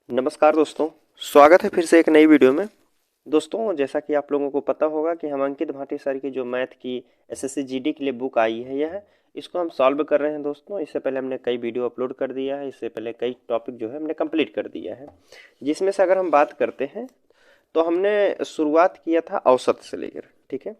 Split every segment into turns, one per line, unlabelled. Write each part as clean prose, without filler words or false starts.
नमस्कार दोस्तों, स्वागत है फिर से एक नई वीडियो में। दोस्तों, जैसा कि आप लोगों को पता होगा कि हम अंकित भाटी सर की जो मैथ की एसएससी जीडी के लिए बुक आई है, यह इसको हम सॉल्व कर रहे हैं। दोस्तों, इससे पहले हमने कई वीडियो अपलोड कर दिया है, इससे पहले कई टॉपिक जो है हमने कंप्लीट कर दिया है। जिसमें से अगर हम बात करते हैं तो हमने शुरुआत किया था औसत से लेकर, ठीक है।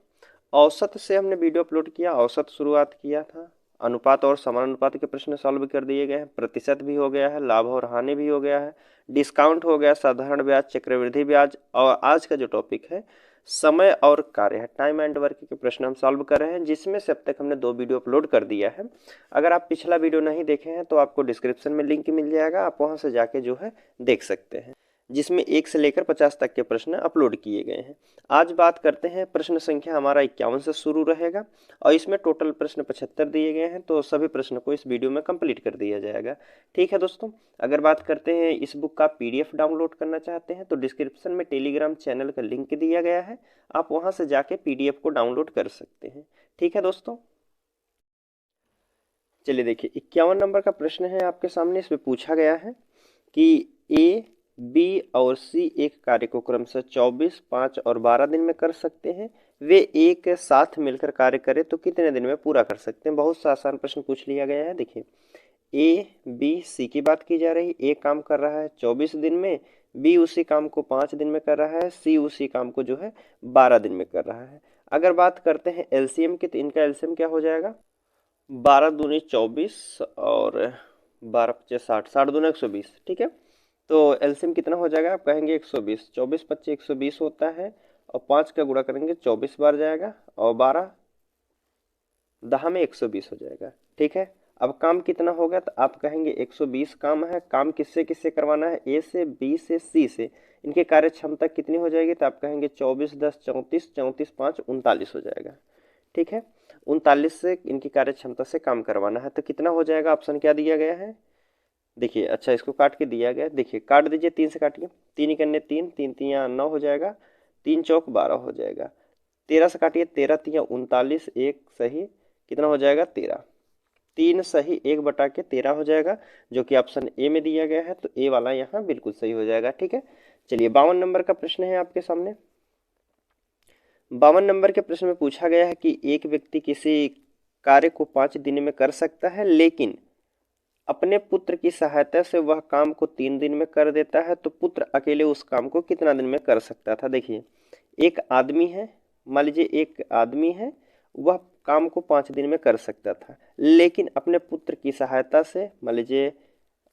औसत से हमने वीडियो अपलोड किया, औसत शुरुआत किया था। अनुपात और समानुपात के प्रश्न सॉल्व कर दिए गए हैं, प्रतिशत भी हो गया है, लाभ और हानि भी हो गया है, डिस्काउंट हो गया, साधारण ब्याज, चक्रवृद्धि ब्याज, और आज का जो टॉपिक है समय और कार्य है, टाइम एंड वर्क के प्रश्न हम सॉल्व कर रहे हैं। जिसमें से अब तक हमने 2 वीडियो अपलोड कर दिया है। अगर आप पिछला वीडियो नहीं देखे हैं तो आपको डिस्क्रिप्शन में लिंक मिल जाएगा, आप वहां से जाके जो है देख सकते हैं, जिसमें 1 से लेकर 50 तक के प्रश्न अपलोड किए गए हैं। आज बात करते हैं, प्रश्न संख्या हमारा 51 से शुरू रहेगा और इसमें टोटल प्रश्न 75 दिए गए हैं, तो सभी प्रश्न को इस वीडियो में कंप्लीट कर दिया जाएगा। ठीक है दोस्तों, अगर बात करते हैं इस बुक का पीडीएफ डाउनलोड करना चाहते हैं तो डिस्क्रिप्शन में टेलीग्राम चैनल का लिंक दिया गया है, आप वहां से जाके पीडीएफ को डाउनलोड कर सकते हैं। ठीक है दोस्तों, चलिए देखिए 51 नंबर का प्रश्न है आपके सामने। इसमें पूछा गया है कि ए, बी और सी एक कार्य को क्रमशः 24, 5 और 12 दिन में कर सकते हैं। वे एक साथ मिलकर कार्य करें तो कितने दिन में पूरा कर सकते हैं। बहुत सा आसान प्रश्न पूछ लिया गया है। देखिए, ए, बी, सी की बात की जा रही। ए काम कर रहा है 24 दिन में, बी उसी काम को 5 दिन में कर रहा है, सी उसी काम को जो है 12 दिन में कर रहा है। अगर बात करते हैं एलसीएम की, तो इनका एलसीएम क्या हो जाएगा, 12 दूनी 24 और 12 पच्चीस 60, 60 दूनी 120, ठीक है। तो एलसीएम कितना हो जाएगा, आप कहेंगे 120, 24 25 120 होता है, और 5 का गुणा करेंगे 24 बार जाएगा, और 12 दहा में 120 हो जाएगा, ठीक है। अब काम कितना होगा, तो आप कहेंगे 120 काम है। काम किससे किससे करवाना है, ए से, बी से, सी से। इनकी कार्य क्षमता कितनी हो जाएगी, तो आप कहेंगे 24 10 34, 34 5 39 हो जाएगा, ठीक है। 39 से इनकी कार्य क्षमता से काम करवाना है, तो कितना हो जाएगा, ऑप्शन क्या दिया गया है। देखिए, अच्छा इसको काट के दिया गया, देखिए काट दीजिए, 3 से काटिए, 3 इकन्ने 3, 3 तिया 9 हो जाएगा, 3 चौक 12 हो जाएगा। 13 से काटिए, 13 तिया 39, एक सही कितना हो जाएगा 13, 3 सही 1/13 हो जाएगा, जो कि ऑप्शन ए में दिया गया है। तो ए वाला यहाँ बिल्कुल सही हो जाएगा, ठीक है। चलिए 52 नंबर का प्रश्न है आपके सामने। 52 नंबर के प्रश्न में पूछा गया है कि एक व्यक्ति किसी कार्य को 5 दिन में कर सकता है, लेकिन अपने पुत्र की सहायता से वह काम को 3 दिन में कर देता है, तो पुत्र अकेले उस काम को कितना दिन में कर सकता था। देखिए, एक आदमी है, मान लीजिए एक आदमी है, वह काम को 5 दिन में कर सकता था, लेकिन अपने पुत्र की सहायता से, मान लीजिए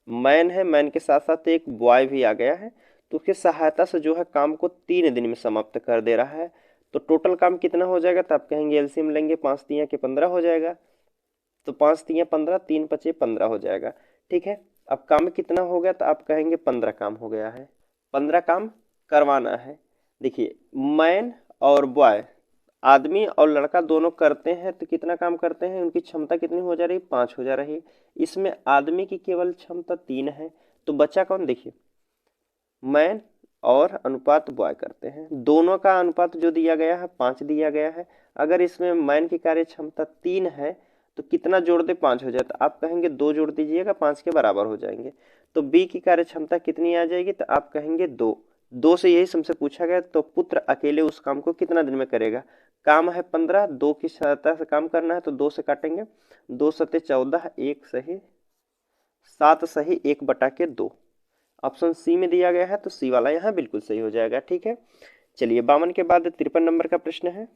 मैन है, मैन के साथ साथ एक बॉय भी आ गया है, तो उसकी सहायता से जो है काम को 3 दिन में समाप्त कर दे रहा है। तो टोटल काम कितना हो जाएगा, तो आप कहेंगे एलसीएम लेंगे, 5 तिया के 15 हो जाएगा, तो 5 तिया 15, 3 पचे 15 हो जाएगा, ठीक है। अब काम कितना हो गया, तो आप कहेंगे 15 काम हो गया है, 15 काम करवाना है। देखिए, मैन और बॉय, आदमी और लड़का दोनों करते हैं, तो कितना काम करते हैं, उनकी क्षमता कितनी हो जा रही है, 5 हो जा रही है। इसमें आदमी की केवल क्षमता 3 है, तो बच्चा कौन, देखिए मैन और अनुपात बॉय करते हैं, दोनों का अनुपात जो दिया गया है 5 दिया गया है। अगर इसमें मैन की कार्य क्षमता 3 है, तो कितना जोड़ दे, 5 हो जाए, तो आप कहेंगे 2 जोड़ दीजिएगा, 5 के बराबर हो जाएंगे। तो बी की कार्य क्षमता कितनी आ जाएगी, तो आप कहेंगे 2। 2 से यही हमसे पूछा गया, तो पुत्र अकेले उस काम को कितना दिन में करेगा। काम है 15, 2 की सहायता से काम करना है, तो 2 से काटेंगे, 2 सते 14, एक सही 7 सही 1/2। ऑप्शन सी में दिया गया है, तो सी वाला यहाँ बिल्कुल सही हो जाएगा, ठीक है। चलिए 52 के बाद 53 नंबर का प्रश्न है।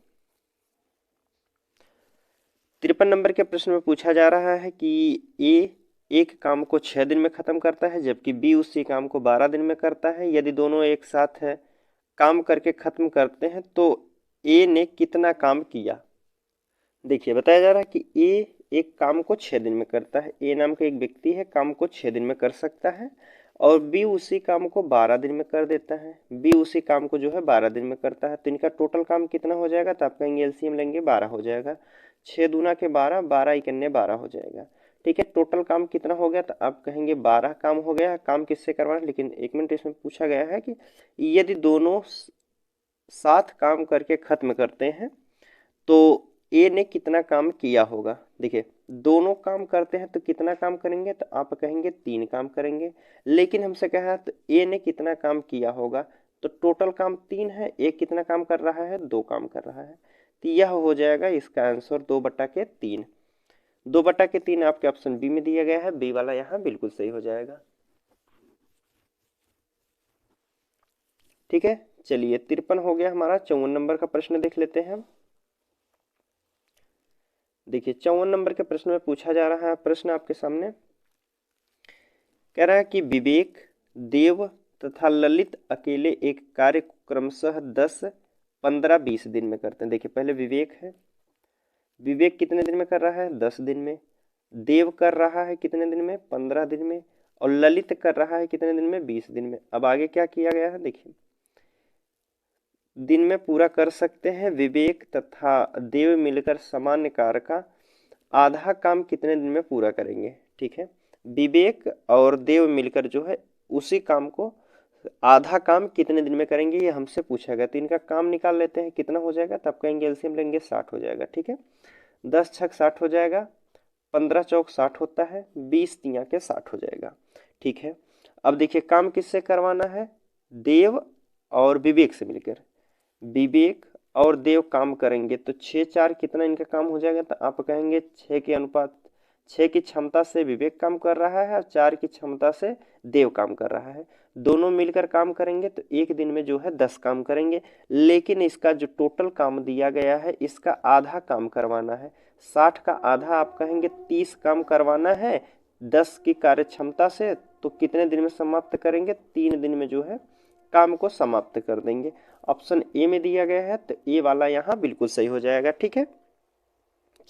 53 नंबर के प्रश्न में पूछा जा रहा है कि ए एक काम को 6 दिन में खत्म करता है, जबकि बी उसी काम को 12 दिन में करता है। यदि दोनों एक साथ है काम करके खत्म करते हैं, तो ए ने कितना काम किया। देखिए, बताया जा रहा है कि ए एक काम को 6 दिन में करता है, ए नाम का एक व्यक्ति है, काम को 6 दिन में कर सकता है, और बी उसी काम को 12 दिन में कर देता है। बी उसी काम को जो है 12 दिन में करता है, तो इनका टोटल काम कितना हो जाएगा, तो आप कहेंगे एलसीएम लेंगे, 12 हो जाएगा, 6 दूना के 12, 12 इकन्ने 12 हो जाएगा, ठीक है। टोटल काम कितना हो गया, तो आप कहेंगे 12 काम हो गया। काम किससे करवाना, लेकिन 1 मिनट, इसमें पूछा गया है कि यदि दोनों साथ काम करके खत्म करते हैं, तो ए ने कितना काम किया होगा। देखिए दोनों काम करते हैं तो कितना काम करेंगे, तो आप कहेंगे 3 काम करेंगे। लेकिन हमसे कहा है तो ए ने कितना काम किया होगा, तो टोटल काम 3 है, ए कितना काम कर रहा है, 2 काम कर रहा है। तो यह हो जाएगा इसका आंसर 2/3। 2/3 आपके ऑप्शन बी में दिया गया है, बी वाला यहाँ बिल्कुल सही हो जाएगा। ठीक है, चलिए 53 हो गया हमारा। 54 नंबर का प्रश्न देख लेते हैं हम। देखिए 54 नंबर के प्रश्न में पूछा जा रहा है, प्रश्न आपके सामने कह रहा है कि विवेक, देव तथा ललित अकेले एक कार्य को क्रमशः 10, 15, 20 दिन में करते हैं। देखिए पहले विवेक है, विवेक कितने दिन में कर रहा है, 10 दिन में। देव कर रहा है कितने दिन में, 15 दिन में। और ललित कर रहा है कितने दिन में, 20 दिन में। अब आगे क्या किया गया है, देखिए दिन में पूरा कर सकते हैं। विवेक तथा देव मिलकर सामान्य कार्य का आधा काम कितने दिन में पूरा करेंगे। ठीक है, विवेक और देव मिलकर जो है उसी काम को आधा काम कितने दिन में करेंगे, ये हमसे पूछा गया। तो इनका काम निकाल लेते हैं, कितना हो जाएगा, तब कहेंगे एलसीएम लेंगे, 60 हो जाएगा। ठीक है, 10 छक 60 हो जाएगा, 15 चौक 60 होता है, 20 तिया के 60 हो जाएगा। ठीक है, अब देखिए काम किससे करवाना है, देव और विवेक से मिलकर। विवेक और देव काम करेंगे तो 6 4 कितना इनका काम हो जाएगा, तो आप कहेंगे 6 के अनुपात, 6 की क्षमता से विवेक काम कर रहा है और 4 की क्षमता से देव काम कर रहा है। दोनों मिलकर काम करेंगे तो एक दिन में जो है 10 काम करेंगे। लेकिन इसका जो टोटल काम दिया गया है इसका आधा काम करवाना है। 60 का आधा आप कहेंगे 30 काम करवाना है 10 की कार्य क्षमता से। तो कितने दिन में समाप्त करेंगे, 3 दिन में जो है काम को समाप्त कर देंगे। ऑप्शन ए में दिया गया है तो ए वाला यहाँ बिल्कुल सही हो जाएगा। ठीक है,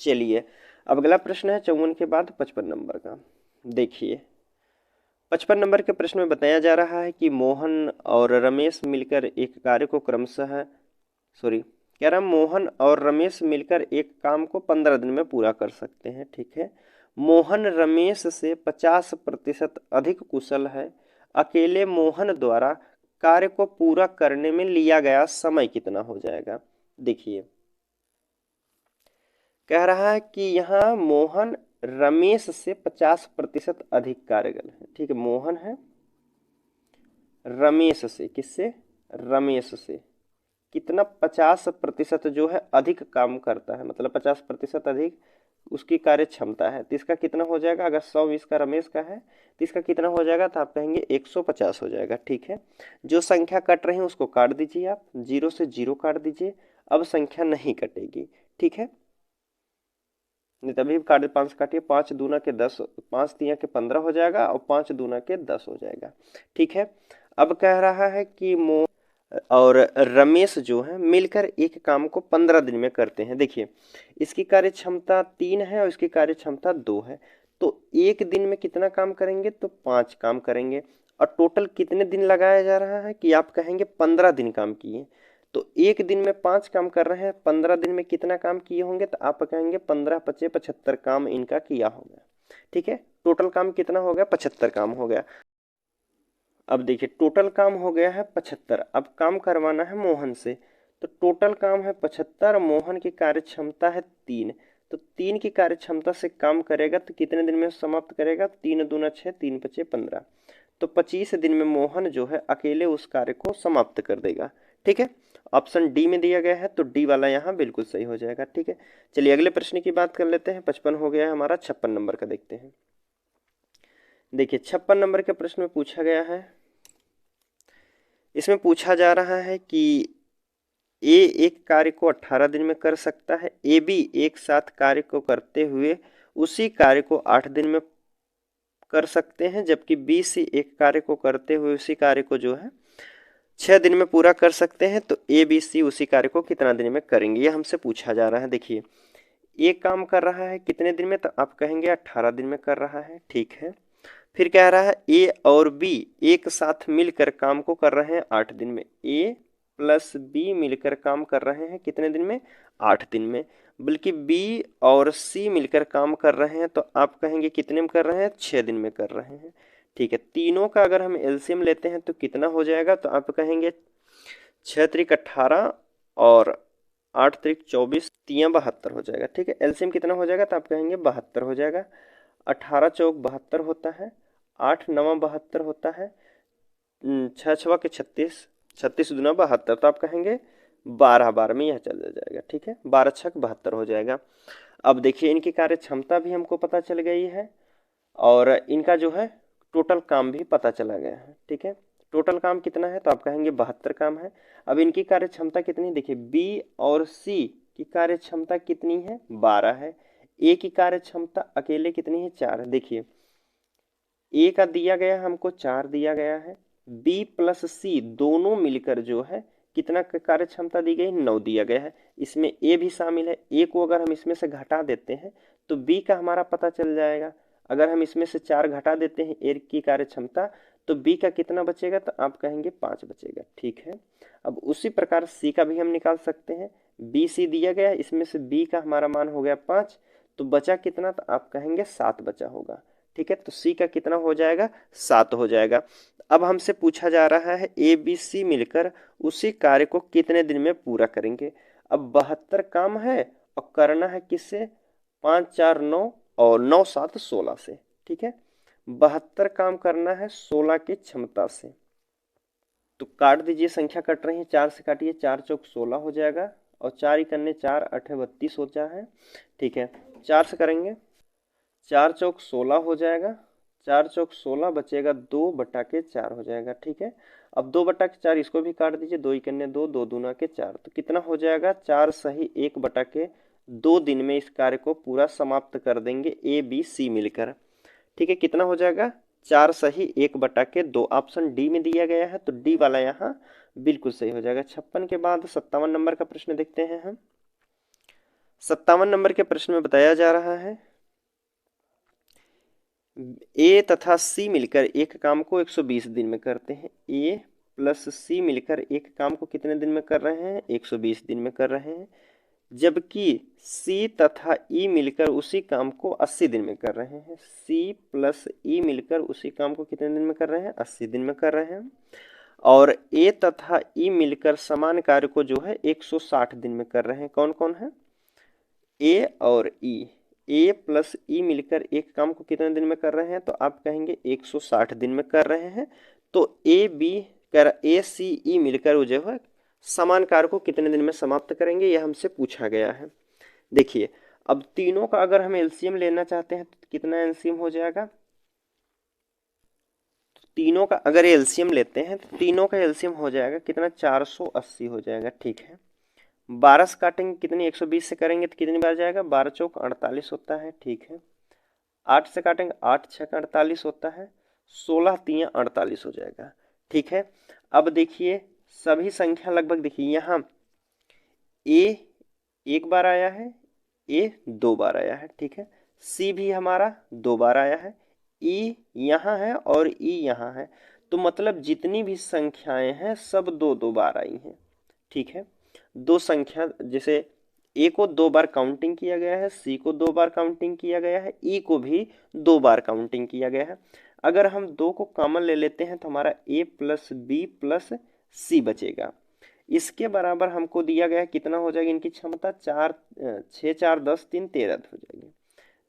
चलिए अब अगला प्रश्न है 54 के बाद 55 नंबर का। देखिए 55 नंबर के प्रश्न में बताया जा रहा है कि मोहन और रमेश मिलकर एक कार्य को क्रमशः कह रहा मोहन और रमेश मिलकर एक काम को 15 दिन में पूरा कर सकते हैं। ठीक है, मोहन रमेश से 50% अधिक कुशल है। अकेले मोहन द्वारा कार्य को पूरा करने में लिया गया समय कितना हो जाएगा। देखिए कह रहा है कि यहाँ मोहन रमेश से 50% अधिक कार्यगल है। ठीक है, मोहन है रमेश से, किससे, रमेश से कितना 50% जो है अधिक काम करता है, मतलब 50% अधिक उसकी कार्य क्षमता है। तो इसका कितना हो जाएगा, अगर 100 इसका रमेश का है तो इसका कितना हो जाएगा, तो आप कहेंगे 150 हो जाएगा। ठीक है, जो संख्या कट रही है उसको काट दीजिए, आप 0 से 0 काट दीजिए। अब संख्या नहीं कटेगी। ठीक है, नहीं तभी काट 5 काटिए, 5 दूना के 10, 5 तिया के 15 हो जाएगा और 5 दूना के 10 हो जाएगा। ठीक है, अब कह रहा है कि और रमेश जो है मिलकर एक काम को 15 दिन में करते हैं। देखिए इसकी कार्य क्षमता 3 है और इसकी कार्य क्षमता 2 है। तो एक दिन में कितना काम करेंगे, तो 5 काम करेंगे। और टोटल कितने दिन लगाया जा रहा है, कि आप कहेंगे 15 दिन काम किए। तो एक दिन में 5 काम कर रहे हैं, 15 दिन में कितना काम किए होंगे, तो आप कहेंगे 15 पचे 75 काम इनका किया होगा। ठीक है, टोटल काम कितना हो गया, 75 काम हो गया। अब देखिए टोटल काम हो गया है 75। अब काम करवाना है मोहन से, तो टोटल काम है 75, मोहन की कार्य क्षमता है 3। तो 3 की कार्य क्षमता से काम करेगा तो कितने दिन में समाप्त करेगा, 3 दूना 6, 3 पचे 15। तो 25 दिन में मोहन जो है अकेले उस कार्य को समाप्त कर देगा। ठीक है, ऑप्शन डी में दिया गया है तो डी वाला यहाँ बिल्कुल सही हो जाएगा। ठीक है, चलिए अगले प्रश्न की बात कर लेते हैं। 55 हो गया है हमारा, 56 नंबर का देखते हैं। देखिए 56 नंबर के प्रश्न में पूछा गया है, इसमें पूछा जा रहा है कि ए एक कार्य को 18 दिन में कर सकता है, ए बी एक साथ कार्य को करते हुए उसी कार्य को 8 दिन में कर सकते हैं, जबकि बी सी एक कार्य को करते हुए उसी कार्य को जो है 6 दिन में पूरा कर सकते हैं। तो ए बी सी उसी कार्य को कितना दिन में करेंगे, ये हमसे पूछा जा रहा है। देखिए ए काम कर रहा है कितने दिन में, तो आप कहेंगे 18 दिन में कर रहा है। ठीक है, फिर कह रहा है ए और बी एक साथ मिलकर काम को कर रहे हैं 8 दिन में। ए प्लस बी मिलकर काम कर रहे हैं कितने दिन में, 8 दिन में। बल्कि बी और सी मिलकर काम कर रहे हैं तो आप कहेंगे कितने में कर रहे हैं, 6 दिन में कर रहे हैं। ठीक है, तीनों का अगर हम एलसीएम लेते हैं तो कितना हो जाएगा, तो आप कहेंगे 6 त्रिक 18 और 8 त्रिक 24, 3 72 हो जाएगा। ठीक है, एलसीएम कितना हो जाएगा तो आप कहेंगे 72 हो जाएगा। 18 चौक 72 होता है, 8 नवा 72 होता है, 6 छवा के 36, 36 दूना 72, तो आप कहेंगे 12 बार में यह चल जाएगा। ठीक है, 12 छक 72 हो जाएगा। अब देखिए इनकी कार्य क्षमता भी हमको पता चल गई है और इनका जो है टोटल काम भी पता चला गया है। ठीक है, टोटल काम कितना है तो आप कहेंगे 72 काम है। अब इनकी कार्य क्षमता कितनी, देखिए बी और सी की कार्य क्षमता कितनी है, 12 है। ए की कार्य क्षमता अकेले कितनी है, 4 है। देखिए ए का दिया गया हमको 4 दिया गया है, बी प्लस सी दोनों मिलकर जो है कितना कार्य क्षमता दी गई, 9 दिया गया है। इसमें ए भी शामिल है, ए को अगर हम इसमें से घटा देते हैं तो बी का हमारा पता चल जाएगा। अगर हम इसमें से 4 घटा देते हैं ए की कार्य क्षमता तो बी का कितना बचेगा तो आप कहेंगे 5 बचेगा। ठीक है, अब उसी प्रकार सी का भी हम निकाल सकते हैं। बी सी दिया गया है, इसमें से बी का हमारा मान हो गया 5, तो बचा कितना तो आप कहेंगे 7 बचा होगा। ठीक है, तो सी का कितना हो जाएगा, 7 हो जाएगा। अब हमसे पूछा जा रहा है ए बी सी मिलकर उसी कार्य को कितने दिन में पूरा करेंगे। अब 72 काम है और करना है किससे, 5 4 9 और 9 7 16 से। ठीक है, 72 काम करना है 16 की क्षमता से, तो काट दीजिए, संख्या कट रही है, 4 से काटिए, 4 चौक 16 हो जाएगा और 4 इकन्ने 4 8 32 होता है। ठीक है, 4 से करेंगे, 4 चौक 16 हो जाएगा, 4 चौक 16 बचेगा, 2 बटा के 4 हो जाएगा। ठीक है, अब 2 बटा के 4 इसको भी काट दीजिए, 2 इकन्ने 2, 2 दूना के 4, तो कितना हो जाएगा, 4 सही 1 बटा के 2 दिन में इस कार्य को पूरा समाप्त कर देंगे ए बी सी मिलकर। ठीक है, कितना हो जाएगा, 4 सही 1 बटा के 2, ऑप्शन डी में दिया गया है तो डी वाला यहाँ बिल्कुल सही हो जाएगा। 56 के बाद 57 नंबर का प्रश्न देखते हैं हम। 57 नंबर के प्रश्न में बताया जा रहा है ए तथा सी मिलकर एक काम को 120 दिन में करते हैं। ए प्लस सी मिलकर एक काम को कितने दिन में कर रहे हैं, 120 दिन में कर रहे हैं, जबकि सी तथा ई मिलकर उसी काम को 80 दिन में कर रहे हैं। सी प्लस ई मिलकर उसी काम को कितने दिन में कर रहे हैं, 80 दिन में कर रहे हैं। और ए तथा ई मिलकर समान कार्य को जो है 160 दिन में कर रहे हैं। कौन कौन है, ए और ई, ए प्लस ई मिलकर एक काम को कितने दिन में कर रहे हैं तो आप कहेंगे 160 दिन में कर रहे हैं। तो ए बी कर ए सी ई मिलकर जो है समान कार्य को कितने दिन में समाप्त करेंगे, यह हमसे पूछा गया है। देखिए अब तीनों का अगर हम एलसीएम लेना चाहते हैं तो कितना एलसीएम हो जाएगा, तो तीनों का अगर एलसीएम लेते हैं तो तीनों का एलसीएम हो जाएगा कितना, 480 हो जाएगा। ठीक है, 12 से काटेंगे कितनी, 120 से करेंगे तो कितनी बार जाएगा, 12 चौक 48 होता है। ठीक है, 8 से काटेंगे, 8 छक 48 होता है, 16 तियाँ 48 हो जाएगा। ठीक है, अब देखिए सभी संख्या लगभग देखिए यहाँ ए 1 बार आया है, ए 2 बार आया है। ठीक है, सी भी हमारा 2 बार आया है, ई यहाँ है और ई यहाँ है, तो मतलब जितनी भी संख्याएं हैं सब 2 2 बार आई हैं। ठीक है, दो संख्या जैसे ए को 2 बार काउंटिंग किया गया है, सी को 2 बार काउंटिंग किया गया है, ई को भी 2 बार काउंटिंग किया गया है। अगर हम 2 को कॉमन ले लेते हैं तो हमारा ए प्लस बी प्लस सी बचेगा। इसके बराबर हमको दिया गया है कितना हो जाएगी इनकी क्षमता, 4 6 4 10 3 13 हो जाएगी,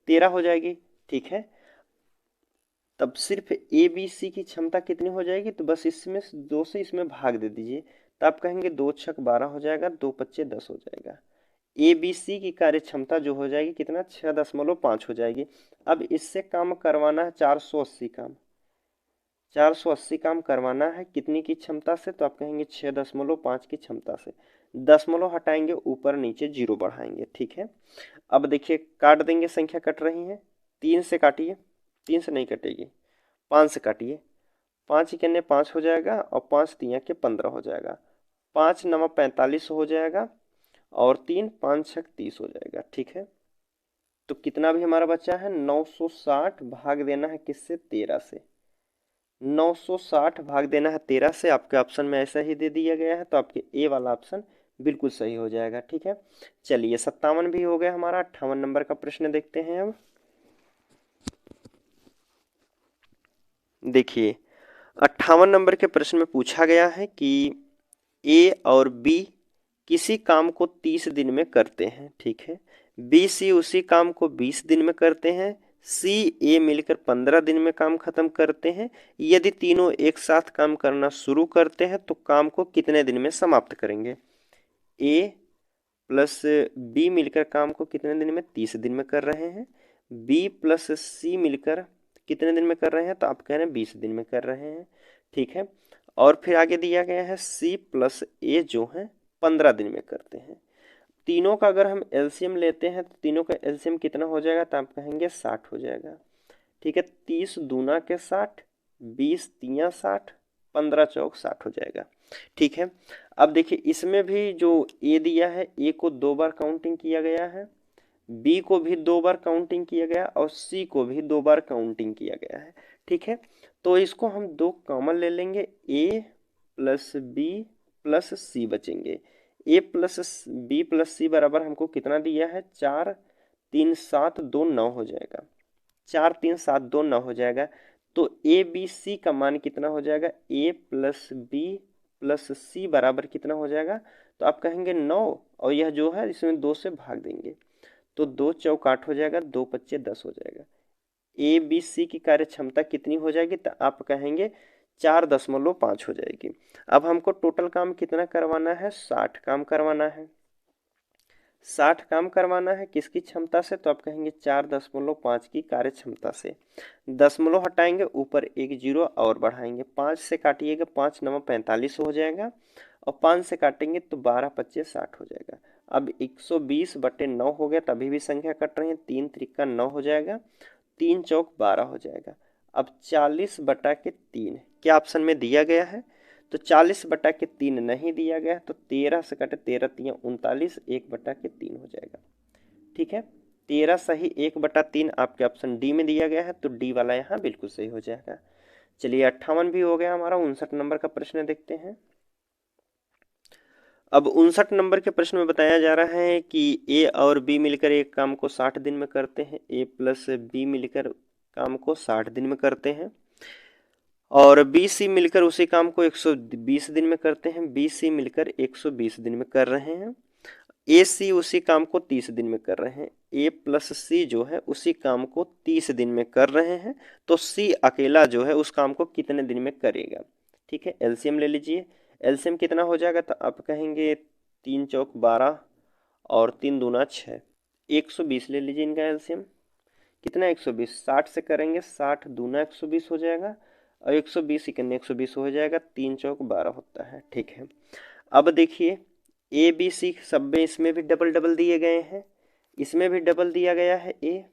13 हो जाएगी। ठीक है, तब सिर्फ ए बी सी की क्षमता कितनी हो जाएगी, तो बस इसमें 2 से इसमें भाग दे दीजिए, तो आप कहेंगे 2 छक 12 हो जाएगा, 2 पच्चे 10 हो जाएगा। ए बी सी की कार्य क्षमता जो हो जाएगी कितना, 6.5 हो जाएगी। अब इससे काम करवाना है 480 काम, 480 काम करवाना है कितनी की क्षमता से, तो आप कहेंगे 6.5 की क्षमता से। दशमलव हटाएंगे, ऊपर नीचे 0 बढ़ाएंगे। ठीक है, अब देखिए काट देंगे, संख्या कट रही है, 3 से काटिए, 3 से नहीं कटेगी, 5 से काटिए, 5 इकन्ने 5 हो जाएगा और 5 तियाँ के 15 हो जाएगा, 5 नवा 45 हो जाएगा और 3 5 छक 30 हो जाएगा। ठीक है, तो कितना भी हमारा बचा है, 960 भाग देना है किससे, 13 से। 960 भाग देना है 13 से, आपके ऑप्शन में ऐसा ही दे दिया गया है, तो आपके ए वाला ऑप्शन बिल्कुल सही हो जाएगा। ठीक है, चलिए 57 भी हो गया हमारा। 58 नंबर का प्रश्न देखते हैं अब। देखिए 58 नंबर के प्रश्न में पूछा गया है कि ए और बी किसी काम को 30 दिन में करते हैं, ठीक है। बी सी उसी काम को 20 दिन में करते हैं। सी ए मिलकर 15 दिन में काम खत्म करते हैं। यदि तीनों एक साथ काम करना शुरू करते हैं तो काम को कितने दिन में समाप्त करेंगे? ए प्लस बी मिलकर काम को कितने दिन में? 30 दिन में कर रहे हैं। बी प्लस सी मिलकर कितने दिन में कर रहे हैं? तो आप कह रहे हैं 20 दिन में कर रहे हैं, ठीक है। और फिर आगे दिया गया है सी प्लस ए जो है 15 दिन में करते हैं। तीनों का अगर हम एलसीएम लेते हैं तो तीनों का एलसीएम कितना हो जाएगा? तो आप कहेंगे 60 हो जाएगा, ठीक है। 30 दूना के 60, 20 तिया 60, 15 चौक 60 हो जाएगा, ठीक है। अब देखिए इसमें भी जो ए दिया है, ए को 2 बार काउंटिंग किया गया है, बी को भी 2 बार काउंटिंग किया गया और सी को भी 2 बार काउंटिंग किया गया है, ठीक है। तो इसको हम 2 कॉमन ले लेंगे, ए प्लस बी प्लस सी बचेंगे। ए प्लस बी प्लस सी बराबर हमको कितना दिया है? 4 3 7 2 9 हो जाएगा। 4 3 7 2 9 हो जाएगा। तो ए बी सी का मान कितना हो जाएगा? ए प्लस बी प्लस सी बराबर कितना हो जाएगा? तो आप कहेंगे 9 और यह जो है इसमें 2 से भाग देंगे तो 2 चौक 8 हो जाएगा, 2 पच्चे 10 हो जाएगा। ए बी सी की कार्य क्षमता कितनी हो जाएगी? तो आप कहेंगे 4.5 हो जाएगी। अब हमको टोटल काम कितना करवाना है? 60 काम करवाना है। 60 काम करवाना है किसकी क्षमता से? तो आप कहेंगे 4.5 की कार्य क्षमता से। दशमलव हटाएंगे, ऊपर एक जीरो और बढ़ाएंगे, 5 से काटिएगा, 5 9 45 हो जाएगा और 5 से काटेंगे तो 12 25 60 हो जाएगा। अब 120/9 हो गया, तभी भी संख्या कट रही है, 3 त्रिका 9 हो जाएगा, 3 चौक 12 हो जाएगा। अब 40/3 क्या ऑप्शन में दिया गया है? तो 40/3 नहीं दिया गया तो 13 से कटे 13 तिया 39, 1/3 हो जाएगा, ठीक है। 13 सही 1/3 आपके ऑप्शन डी में दिया गया है तो डी वाला यहाँ बिल्कुल सही हो जाएगा। चलिए 58 भी हो गया हमारा। 59 नंबर का प्रश्न देखते हैं। अब 59 नंबर के प्रश्न में बताया जा रहा है कि ए और बी मिलकर एक काम को 60 दिन में करते हैं। ए प्लस बी मिलकर काम को 60 दिन में करते हैं और बी सी मिलकर उसी काम को 120 दिन में करते हैं। बी सी मिलकर 120 दिन में कर रहे हैं। ए सी उसी काम को 30 दिन में कर रहे हैं। ए प्लस सी जो है उसी काम को 30 दिन में कर रहे हैं। तो सी अकेला जो है उस काम को कितने दिन में करेगा? ठीक है, एलसीएम ले लीजिए। एलसीएम कितना हो जाएगा? तो आप कहेंगे 3 चौक 12 और 3 दूना 6, 120 ले लीजिए इनका एलसीएम। कितना 120? 60 से करेंगे, 60 दूना 120 हो जाएगा और 120 इकन्ने 120 हो जाएगा, 3 चौक 12 होता है, ठीक है। अब देखिए ए बी सी सब में इसमें भी डबल डबल दिए गए हैं, इसमें भी डबल दिया गया है, ए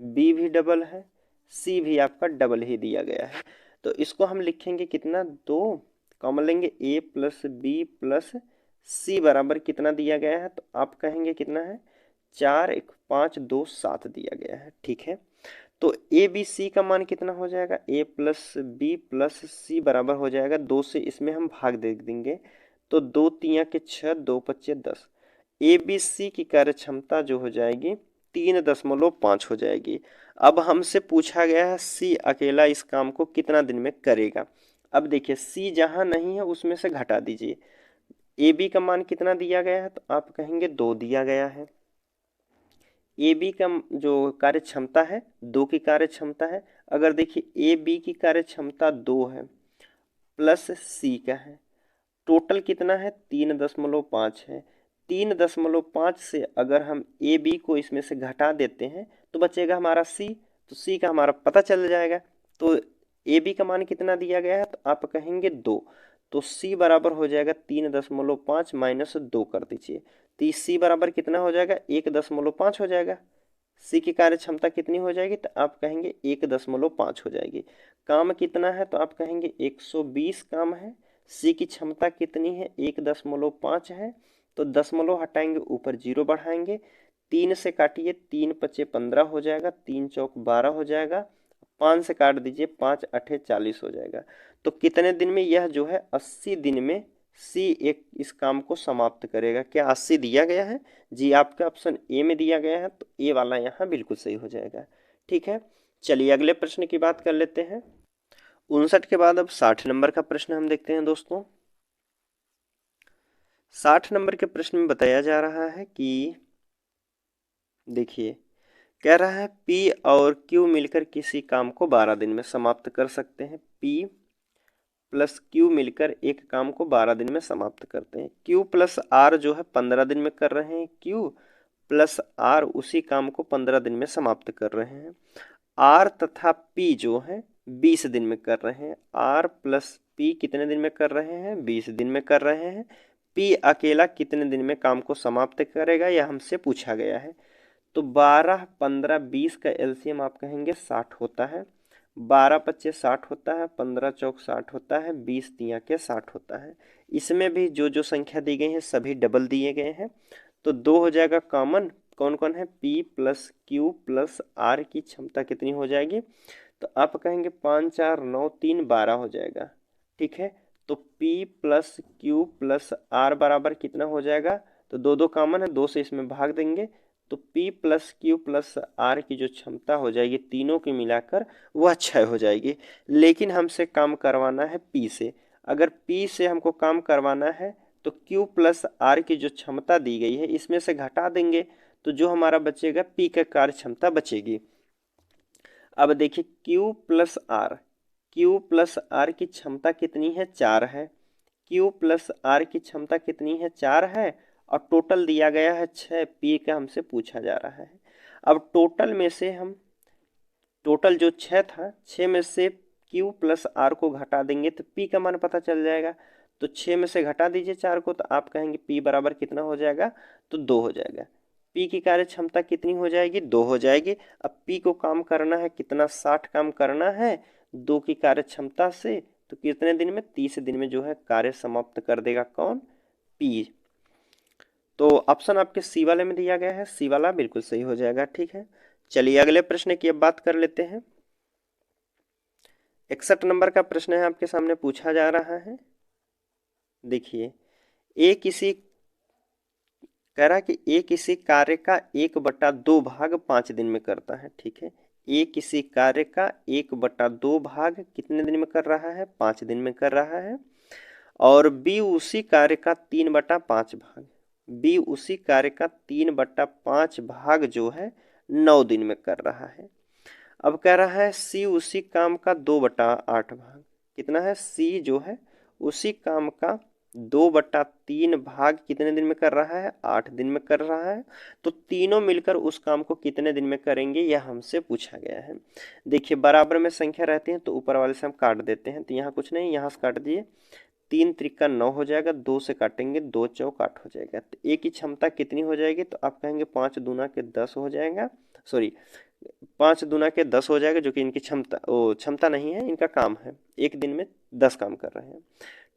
बी भी डबल है, सी भी आपका डबल ही दिया गया है। तो इसको हम लिखेंगे कितना? 2 कॉमन लेंगे, ए प्लस बी प्लस सी बराबर कितना दिया गया है? तो आप कहेंगे कितना है? 4 1 5 2 7 दिया गया है, ठीक है। तो ए बी सी का मान कितना हो जाएगा? ए प्लस बी प्लस सी बराबर हो जाएगा 2 से इसमें हम भाग दे देंगे तो 2 तिया के 6, 2 पच्चे 10। ए बी सी की कार्य क्षमता जो हो जाएगी 3.5 हो जाएगी। अब हमसे पूछा गया है सी अकेला इस काम को कितना दिन में करेगा। अब देखिए सी जहां नहीं है उसमें से घटा दीजिए। ए बी का मान कितना दिया गया है? तो आप कहेंगे 2 दिया गया है। ए बी का जो कार्य क्षमता है 2 की कार्य क्षमता है। अगर देखिए ए बी की कार्य क्षमता 2 है प्लस सी का है, टोटल कितना है? 3.5 है। 3.5 से अगर हम ए बी को इसमें से घटा देते हैं तो बचेगा हमारा सी, तो सी का हमारा पता चल जाएगा। तो ए बी का मान कितना दिया गया है? तो आप कहेंगे 2, तो सी बराबर हो जाएगा 3.5 माइनस 2 कर दीजिए, तो सी बराबर कितना हो जाएगा? 1.5 हो जाएगा। सी की कार्य क्षमता कितनी हो जाएगी? तो आप कहेंगे 1.5 हो जाएगी। काम कितना है? तो आप कहेंगे 120 काम है। सी की क्षमता कितनी है? 1.5 है। तो दशमलव हटाएंगे, ऊपर जीरो बढ़ाएंगे, 3 से काटिए, 3 पचे 15 हो जाएगा, 3 चौक 12 हो जाएगा, 5 से काट दीजिए, 5 अठे 40 हो जाएगा। तो कितने दिन में यह जो है 80 दिन में सी एक इस काम को समाप्त करेगा। क्या 80 दिया गया है? जी, आपका ऑप्शन ए में दिया गया है तो ए वाला यहाँ बिल्कुल सही हो जाएगा, ठीक है। चलिए अगले प्रश्न की बात कर लेते हैं। 59 के बाद अब 60 नंबर का प्रश्न हम देखते हैं दोस्तों। 60 नंबर के प्रश्न में बताया जा रहा है कि देखिए, कह रहा है P और Q मिलकर किसी काम को 12 दिन में समाप्त कर सकते हैं। P प्लस Q मिलकर एक काम को 12 दिन में समाप्त करते हैं। Q प्लस R जो है 15 दिन में कर रहे हैं। Q प्लस R उसी काम को 15 दिन में समाप्त कर रहे हैं। R तथा P जो है 20 दिन में कर रहे हैं। R प्लस P कितने दिन में कर रहे हैं? 20 दिन में कर रहे हैं। P अकेला कितने दिन में काम को समाप्त करेगा, यह हमसे पूछा गया है। तो 12, 15, 20 का एलसीएम आप कहेंगे 60 होता है। 12 पच्चे 60 होता है, 15 चौक 60 होता है, 20 तिया के 60 होता है। इसमें भी जो जो संख्या दी गई है सभी डबल दिए गए हैं। तो 2 हो जाएगा कॉमन। कौन कौन है? P plus Q plus R की क्षमता कितनी हो जाएगी? तो आप कहेंगे 5 4 9 3 12 हो जाएगा। ठीक है, तो P plus Q plus R बराबर कितना हो जाएगा? तो दो दो कॉमन है, 2 से इसमें भाग देंगे तो P plus Q plus R की जो क्षमता हो जाएगी तीनों की मिलाकर वह 6 हो जाएगी। लेकिन हमसे काम करवाना है P से। अगर P से हमको काम करवाना है तो Q प्लस R की जो क्षमता दी गई है इसमें से घटा देंगे तो जो हमारा बचेगा P का कार्य क्षमता बचेगी। अब देखिए Q plus R, Q plus R की क्षमता कितनी है? 4 है। Q प्लस R की क्षमता कितनी है? 4 है और टोटल दिया गया है 6। P का हमसे पूछा जा रहा है। अब टोटल में से हम टोटल जो 6 था, 6 में से Q प्लस R को घटा देंगे तो P का मान पता चल जाएगा। तो 6 में से घटा दीजिए 4 को तो आप कहेंगे P बराबर कितना हो जाएगा? तो 2 हो जाएगा। P की कार्य क्षमता कितनी हो जाएगी? 2 हो जाएगी। अब P को काम करना है कितना? 60 काम करना है 2 की कार्य क्षमता से, तो कितने दिन में? 30 दिन में जो है कार्य समाप्त कर देगा। कौन? P। तो ऑप्शन आपके सी वाले में दिया गया है, सी वाला बिल्कुल सही हो जाएगा। ठीक है, चलिए अगले प्रश्न की अब बात कर लेते हैं। 61 नंबर का प्रश्न है आपके सामने पूछा जा रहा है। देखिए, ए किसी कह रहा है कि ए किसी कार्य का 1/2 भाग 5 दिन में करता है। ठीक है, ए किसी कार्य का 1/2 भाग कितने दिन में कर रहा है? 5 दिन में कर रहा है। और बी उसी कार्य का 3/5 भाग, बी उसी कार्य का 3/5 भाग जो है 9 दिन में कर रहा है। अब कह रहा है सी उसी काम का 2/8 भाग, कितना है? सी जो है उसी काम का 2/3 भाग कितने दिन में कर रहा है? 8 दिन में कर रहा है। तो तीनों मिलकर उस काम को कितने दिन में करेंगे, यह हमसे पूछा गया है। देखिए, बराबर में संख्या रहती है तो ऊपर वाले से हम काट देते हैं, तो यहाँ कुछ नहीं, यहाँ से काट दिए। 3 त्रिका 9 हो जाएगा, 2 से काटेंगे 2 चौक 8 हो जाएगा। तो ए की क्षमता कितनी हो जाएगी? तो आप कहेंगे 5 दूना के 10 हो जाएगा। सॉरी, 5 दूना के 10 हो जाएगा, जो कि इनकी क्षमता नहीं है, इनका काम है। एक दिन में 10 काम कर रहे हैं।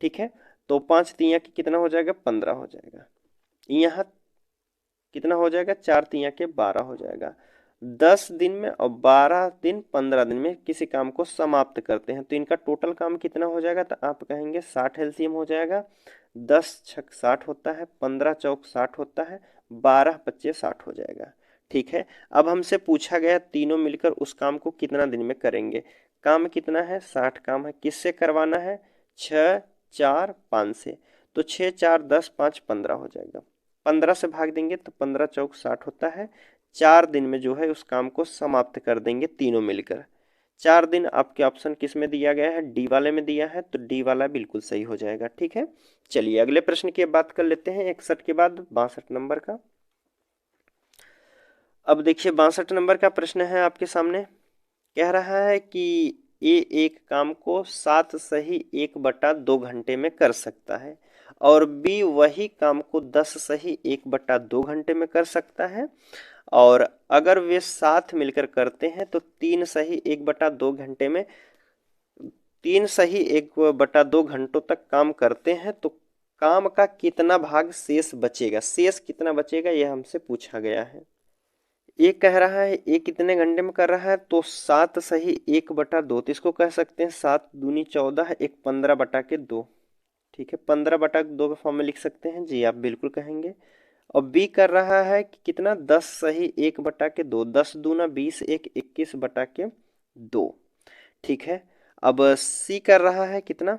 ठीक है, तो 5 तिया के कितना हो जाएगा? 15 हो जाएगा। यहाँ कितना हो जाएगा? 4 तिया के 12 हो जाएगा। 10 दिन में और 12 दिन 15 दिन में किसी काम को समाप्त करते हैं तो इनका टोटल काम कितना हो जाएगा? तो आप कहेंगे 60 एलसीएम हो जाएगा। 10 छक 60 होता है, 15 चौक 60 होता है, 12 पच्चे 60 हो जाएगा। ठीक है, अब हमसे पूछा गया तीनों मिलकर उस काम को कितना दिन में करेंगे। काम कितना है? 60 काम है। किससे करवाना है? 6 4 5 से। तो 6 4 10 5 15 हो जाएगा। 15 से भाग देंगे तो 15 चौक 60 होता है। 4 दिन में जो है उस काम को समाप्त कर देंगे तीनों मिलकर। 4 दिन आपके ऑप्शन किस में दिया गया है? डी वाले में दिया है, तो डी वाला बिल्कुल सही हो जाएगा। ठीक है, चलिए अगले प्रश्न की बात कर लेते हैं 61 के बाद 62 नंबर का। अब देखिए 62 नंबर का प्रश्न है आपके सामने। कह रहा है कि ए एक काम को 7 सही 1/2 घंटे में कर सकता है और बी वही काम को 10 सही 1/2 घंटे में कर सकता है। और अगर वे साथ मिलकर करते हैं तो 3 सही 1/2 घंटे में 3 सही 1/2 घंटों तक काम करते हैं तो काम का कितना भाग शेष बचेगा? शेष कितना बचेगा यह हमसे पूछा गया है। ये कह रहा है ये कितने घंटे में कर रहा है? तो 7 सही 1/2, तो इसको कह सकते हैं 7 दूनी 14, एक 15/2। ठीक है, 15/2 के फॉर्म में लिख सकते हैं जी, आप बिल्कुल कहेंगे। और बी कर रहा है कि कितना? 10 सही 1/2, 10 दूना 20, एक 21/2। ठीक है, अब सी कर रहा है कितना?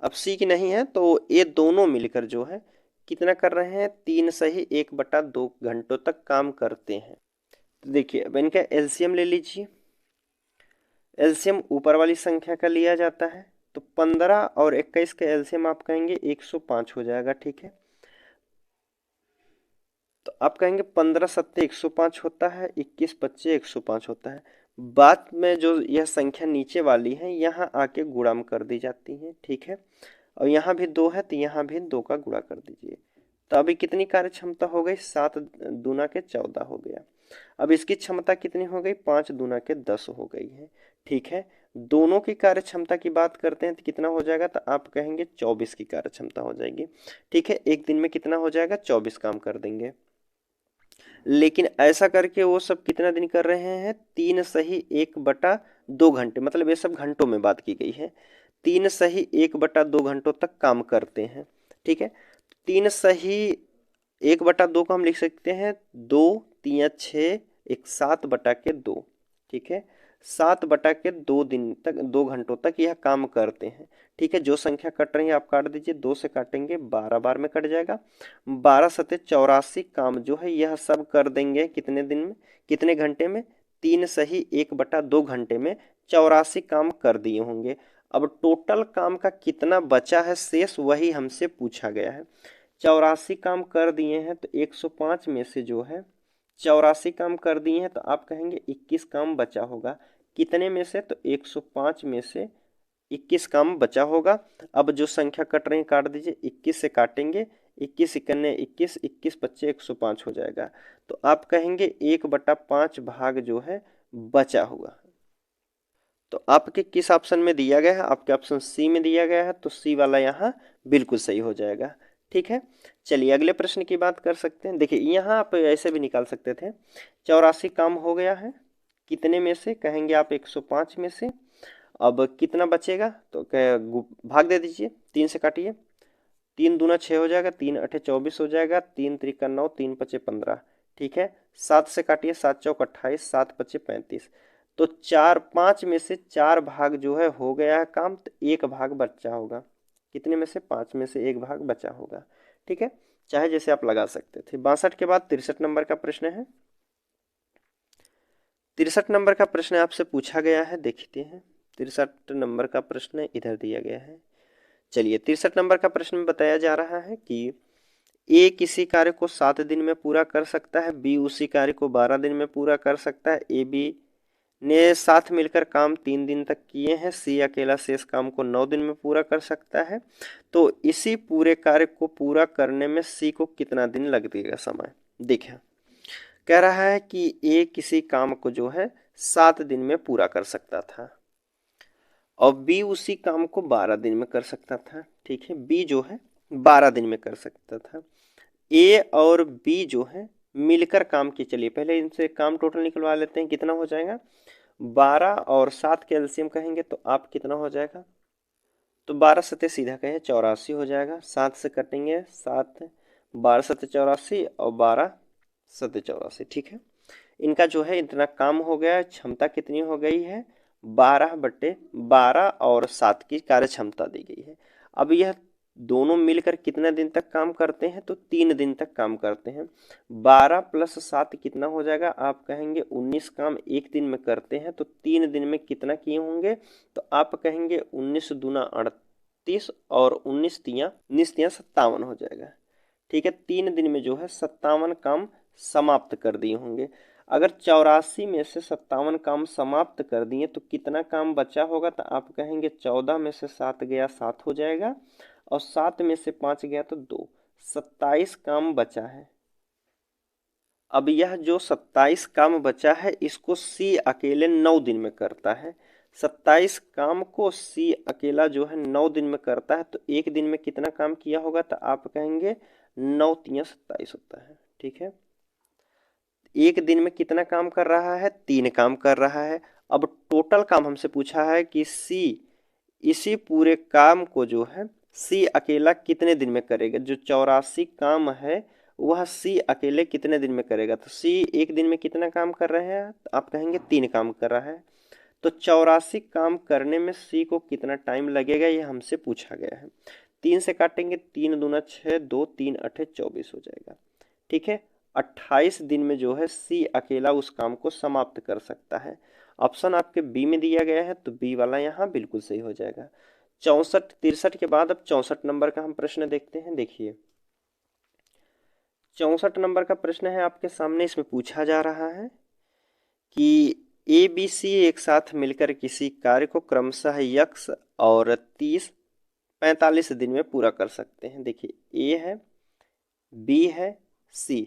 अब सी की नहीं है तो ये दोनों मिलकर जो है कितना कर रहे हैं, 3/1/2 घंटों तक काम करते हैं। तो देखिए अब इनका एलसीएम ले लीजिए। एलसीएम ऊपर वाली संख्या का लिया जाता है, तो 15 और 21 का एलसीएम आप कहेंगे 105 हो जाएगा, ठीक है। तो आप कहेंगे 15×7 105 होता है, 21×25 105 होता है। बाद में जो यह संख्या नीचे वाली है यहाँ आके गुणा में कर दी जाती है, ठीक है। और यहाँ भी 2 है तो यहाँ भी 2 का गुणा कर दीजिए। तो अभी कितनी कार्य क्षमता हो गई, 7 दूना के 14 हो गया। अब इसकी क्षमता कितनी हो गई, 5 दूना के 10 हो गई है, ठीक है। दोनों की कार्य क्षमता की बात करते हैं तो कितना हो जाएगा, तो आप कहेंगे 24 की कार्य क्षमता हो जाएगी, ठीक है। एक दिन में कितना हो जाएगा, 24 काम कर देंगे। लेकिन ऐसा करके वो सब कितना दिन कर रहे हैं, 3/1/2 घंटे, मतलब ये सब घंटों में बात की गई है। 3/1/2 घंटों तक काम करते हैं, ठीक है। 3/1/2 को हम लिख सकते हैं 2 3 6 एक 7/2, ठीक है। 7/2 दिन तक, 2 घंटों तक यह काम करते हैं, ठीक है। जो संख्या कट रही है आप काट दीजिए, 2 से काटेंगे 12 बार में कट जाएगा। 12×7 = 84 काम जो है यह सब कर देंगे कितने दिन में, कितने घंटे में, 3/1/2 घंटे में 84 काम कर दिए होंगे। अब टोटल काम का कितना बचा है शेष, वही हमसे पूछा गया है। 84 काम कर दिए हैं तो 105 में से जो है 84 काम कर दिए हैं, तो आप कहेंगे 21 काम बचा होगा। कितने में से, तो 105 में से 21 काम बचा होगा। अब जो संख्या कट रही है काट दीजिए, 21 से काटेंगे, 21×1 = 21, 21×25 105 हो जाएगा। तो आप कहेंगे 1/5 भाग जो है बचा हुआ। तो आपके किस ऑप्शन में दिया गया है, आपके ऑप्शन सी में दिया गया है, तो सी वाला यहाँ बिल्कुल सही हो जाएगा, ठीक है। चलिए अगले प्रश्न की बात कर सकते हैं। देखिए यहाँ आप ऐसे भी निकाल सकते थे, 84 काम हो गया है, कितने में से, कहेंगे आप 105 में से। अब कितना बचेगा, तो भाग दे दीजिए, 3 से काटिए, 3 दूना 6 हो जाएगा, 3×8 = 24 हो जाएगा, 3×3 = 9, 3×5 = 15, ठीक है। 7 से काटिए, 7×4 = 28, 7×5 = 35। तो 5 में से 4 भाग जो है हो गया है काम, तो 1 भाग बचा होगा। कितने में से, 5 में से 1 भाग बचा होगा, ठीक है। चाहे जैसे आप लगा सकते थे। 62 के बाद 63 नंबर का प्रश्न है। 63 नंबर का प्रश्न आपसे पूछा गया है, देखते हैं। 63 नंबर का प्रश्न इधर दिया गया है। चलिए 63 नंबर का प्रश्न में बताया जा रहा है कि ए किसी कार्य को 7 दिन में पूरा कर सकता है, बी उसी कार्य को 12 दिन में पूरा कर सकता है, ए बी ने साथ मिलकर काम 3 दिन तक किए हैं, सी अकेला शेष काम को 9 दिन में पूरा कर सकता है। तो इसी पूरे कार्य को पूरा करने में सी को कितना दिन लगेगा समय। देखिए कह रहा है कि ए किसी काम को जो है 7 दिन में पूरा कर सकता था और बी उसी काम को 12 दिन में कर सकता था, ठीक है। बी जो है 12 दिन में कर सकता था। ए और बी जो है मिलकर काम की, चलिए पहले इनसे काम टोटल निकलवा लेते हैं, कितना हो जाएगा, 12 और 7 के एलसीएम कहेंगे तो आप कितना हो जाएगा, तो 12×7 सीधा कहें 84 हो जाएगा। 7 से कटेंगे, 7 12×7 = 84 और 12×7 = 84, ठीक है। इनका जो है इतना काम हो गया, क्षमता कितनी हो गई है, 12/12 और 7 की कार्य क्षमता दी गई है। अब यह दोनों मिलकर कितने दिन तक काम करते हैं, तो 3 दिन तक काम करते हैं। 12 + 7 कितना हो जाएगा, आप कहेंगे 19 काम एक दिन में करते हैं, तो 3 दिन में कितना किए होंगे, तो आप कहेंगे 19 दूना 38 और 19×3 = 57 हो जाएगा, ठीक है। 3 दिन में जो है 57 काम समाप्त कर दिए होंगे। अगर 84 में से 57 काम समाप्त कर दिए तो कितना काम बचा होगा, तो आप कहेंगे 14 में से 7 गया 7 हो जाएगा और 7 में से 5 गया तो 2, 27 काम बचा है। अब यह जो 27 काम बचा है इसको सी अकेले 9 दिन में करता है। 27 काम को सी अकेला जो है 9 दिन में करता है, तो एक दिन में कितना काम किया होगा, तो आप कहेंगे 9×3 = 27 होता है, ठीक है। एक दिन में कितना काम कर रहा है, 3 काम कर रहा है। अब टोटल काम हमसे पूछा है कि सी इसी पूरे काम को जो है सी अकेला कितने दिन में करेगा। जो 84 काम है वह सी अकेले कितने दिन में करेगा, तो सी एक दिन में कितना काम कर रहे हैं, तो आप कहेंगे 3 काम कर रहा है। तो 84 काम करने में सी को कितना टाइम लगेगा ये हमसे पूछा गया है। 3 से काटेंगे, 3 दूना 6, 2 3 8 24 हो जाएगा। ठीक है, 28 दिन में जो है सी अकेला उस काम को समाप्त कर सकता है। ऑप्शन आपके बी में दिया गया है, तो बी वाला यहाँ बिल्कुल सही हो जाएगा। 64 63 के बाद अब 64 नंबर का हम प्रश्न देखते हैं। देखिए 64 नंबर का प्रश्न है आपके सामने। इसमें पूछा जा रहा है कि ए बी सी एक साथ मिलकर किसी कार्य को क्रमशः यक्स और 30-45 दिन में पूरा कर सकते हैं। देखिए ए है, बी है, सी।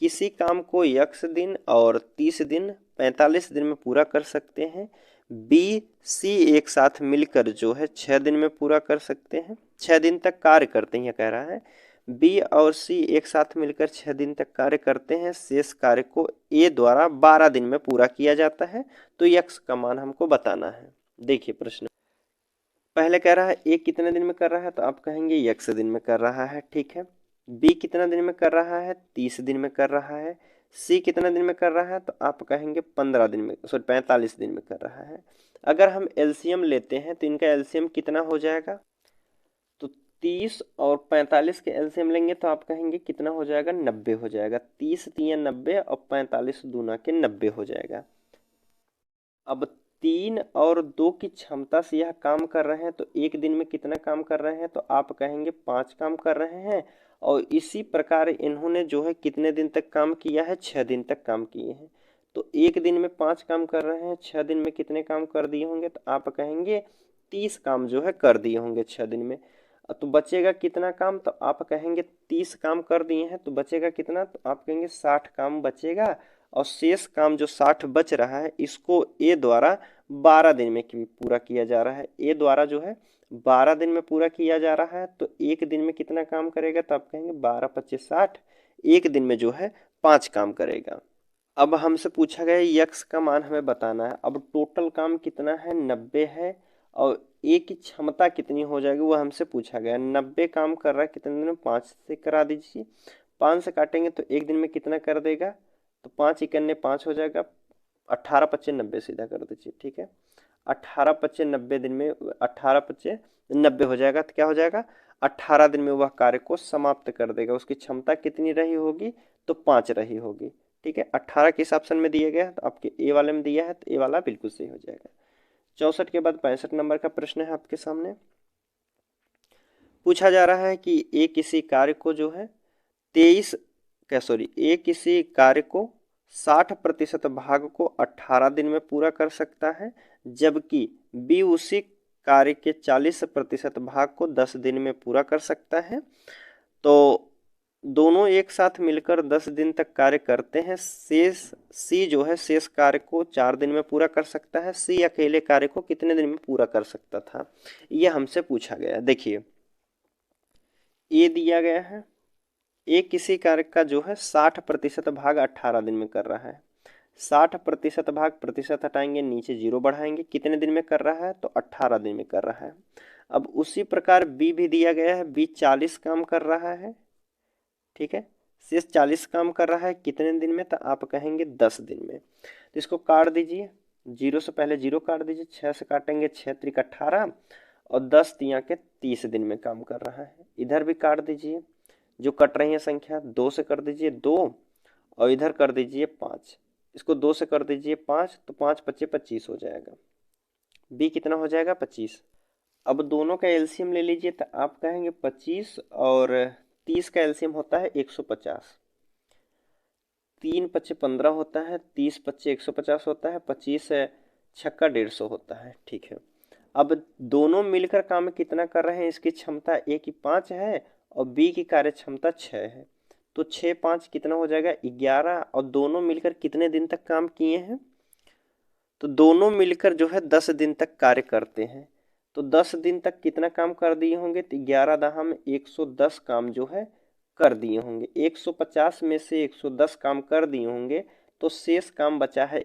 किसी काम को यक्स दिन और 30 दिन 45 दिन में पूरा कर सकते हैं। बी सी एक साथ मिलकर जो है 6 दिन में पूरा कर सकते हैं, 6 दिन तक कार्य करते हैं यह कह रहा है। बी और सी एक साथ मिलकर 6 दिन तक कार्य करते हैं, शेष कार्य को ए द्वारा 12 दिन में पूरा किया जाता है। तो यक्स का मान हमको बताना है। देखिए प्रश्न पहले कह रहा है ए कितने दिन में कर रहा है, तो आप कहेंगे यक्स दिन में कर रहा है। ठीक है, बी कितना दिन में कर रहा है, 30 दिन में कर रहा है। सी कितना दिन में कर रहा है, तो आप कहेंगे 15 दिन में, सॉरी 45 दिन में कर रहा है। अगर हम एलसीएम लेते हैं तो इनका एलसीएम कितना हो जाएगा, तो 30 और 45 के एलसीएम लेंगे तो आप कहेंगे कितना हो जाएगा, 90 हो जाएगा। 30 तिया 90 और 45 दूना के 90 हो जाएगा। अब 3 और 2 की क्षमता से यह काम कर रहे हैं, तो एक दिन में कितना काम कर रहे हैं, तो आप कहेंगे 5 काम कर रहे हैं। और इसी प्रकार इन्होंने जो है कितने दिन तक काम किया है, 6 दिन तक काम किए हैं। तो एक दिन में 5 काम कर रहे हैं, 6 दिन में कितने काम कर दिए होंगे, तो आप कहेंगे 30 काम जो है कर दिए होंगे 6 दिन में। तो बचेगा कितना काम, तो आप कहेंगे 30 काम कर दिए हैं तो बचेगा कितना, तो आप कहेंगे 60 काम बचेगा। और शेष काम जो 60 बच रहा है इसको ए द्वारा 12 दिन में पूरा किया जा रहा है। ए द्वारा जो है 12 दिन में पूरा किया जा रहा है। तो एक दिन में कितना काम करेगा, तो आप कहेंगे 12 25 60, एक दिन में जो है 5 काम करेगा। अब हमसे पूछा गया यक्स का मान हमें बताना है। अब टोटल काम कितना है, 90 है। और ए की क्षमता कितनी हो जाएगी वो हमसे पूछा गया। 90 काम कर रहा है कितने दिन में, 5 से करा दीजिए। 5 से काटेंगे तो एक दिन में कितना कर देगा, तो 5 इकन्ने 5 हो जाएगा। 18 25 90 सीधा कर दीजिए। ठीक है, 18 25 90 दिन में, 18 25 90 हो जाएगा। तो क्या हो जाएगा, 18 दिन में वह कार्य को समाप्त कर देगा। उसकी क्षमता कितनी रही होगी, तो 5 रही होगी। ठीक है, 18 किस ऑप्शन में दिया गया है, तो आपके ए वाले में दिया है, तो ए वाला बिल्कुल सही हो जाएगा। 64 के बाद 65 नंबर का प्रश्न है आपके सामने। पूछा जा रहा है कि ए किसी कार्य को जो है 23 ए किसी कार्य को 60% भाग को 18 दिन में पूरा कर सकता है, जबकि बी उसी कार्य के 40% भाग को 10 दिन में पूरा कर सकता है। तो दोनों एक साथ मिलकर 10 दिन तक कार्य करते हैं। शेष सी जो है शेष कार्य को 4 दिन में पूरा कर सकता है। सी अकेले कार्य को कितने दिन में पूरा कर सकता था, यह हमसे पूछा गया। देखिए ए दिया गया है, ए किसी कार्य का जो है 60% भाग 18 दिन में कर रहा है। 60% भाग प्रतिशत हटाएंगे, नीचे 0 बढ़ाएंगे, कितने दिन में कर रहा है, तो 18 दिन में कर रहा है। अब उसी प्रकार बी भी दिया गया है, बी 40 काम कर रहा है। ठीक है, शेष 40 काम कर रहा है कितने दिन में, तो आप कहेंगे 10 दिन में। तो इसको काट दीजिए, 0 से पहले 0 काट दीजिए। 6 से काटेंगे, 6 त्रिक 18 और 10 तिया के 30 दिन में काम कर रहा है। इधर भी काट दीजिए, जो कट रही है संख्या 2 से कर दीजिए 2 और इधर कर दीजिए 5। इसको 2 से कर दीजिए 5, तो 5 25 25 हो जाएगा। बी कितना हो जाएगा, 25। अब दोनों का एलसीएम ले लीजिए, तो आप कहेंगे 25 और 30 का एलसीएम होता है 150। 3 25 15 होता है, 30 25 150 होता है, 25 छक्का 150 होता है। ठीक है, अब दोनों मिलकर काम कितना कर रहे हैं, इसकी क्षमता ए की 5 है और बी की कार्य क्षमता 6 है। तो 6 5 कितना हो जाएगा, 11। और दोनों मिलकर कितने दिन तक काम किए हैं, तो दोनों मिलकर जो है 10 दिन तक कार्य करते हैं। तो 10 दिन तक कितना काम कर दिए होंगे, तो 11 दहा में 110 काम जो है कर दिए होंगे। 150 में से 110 काम कर दिए होंगे, तो शेष काम बचा है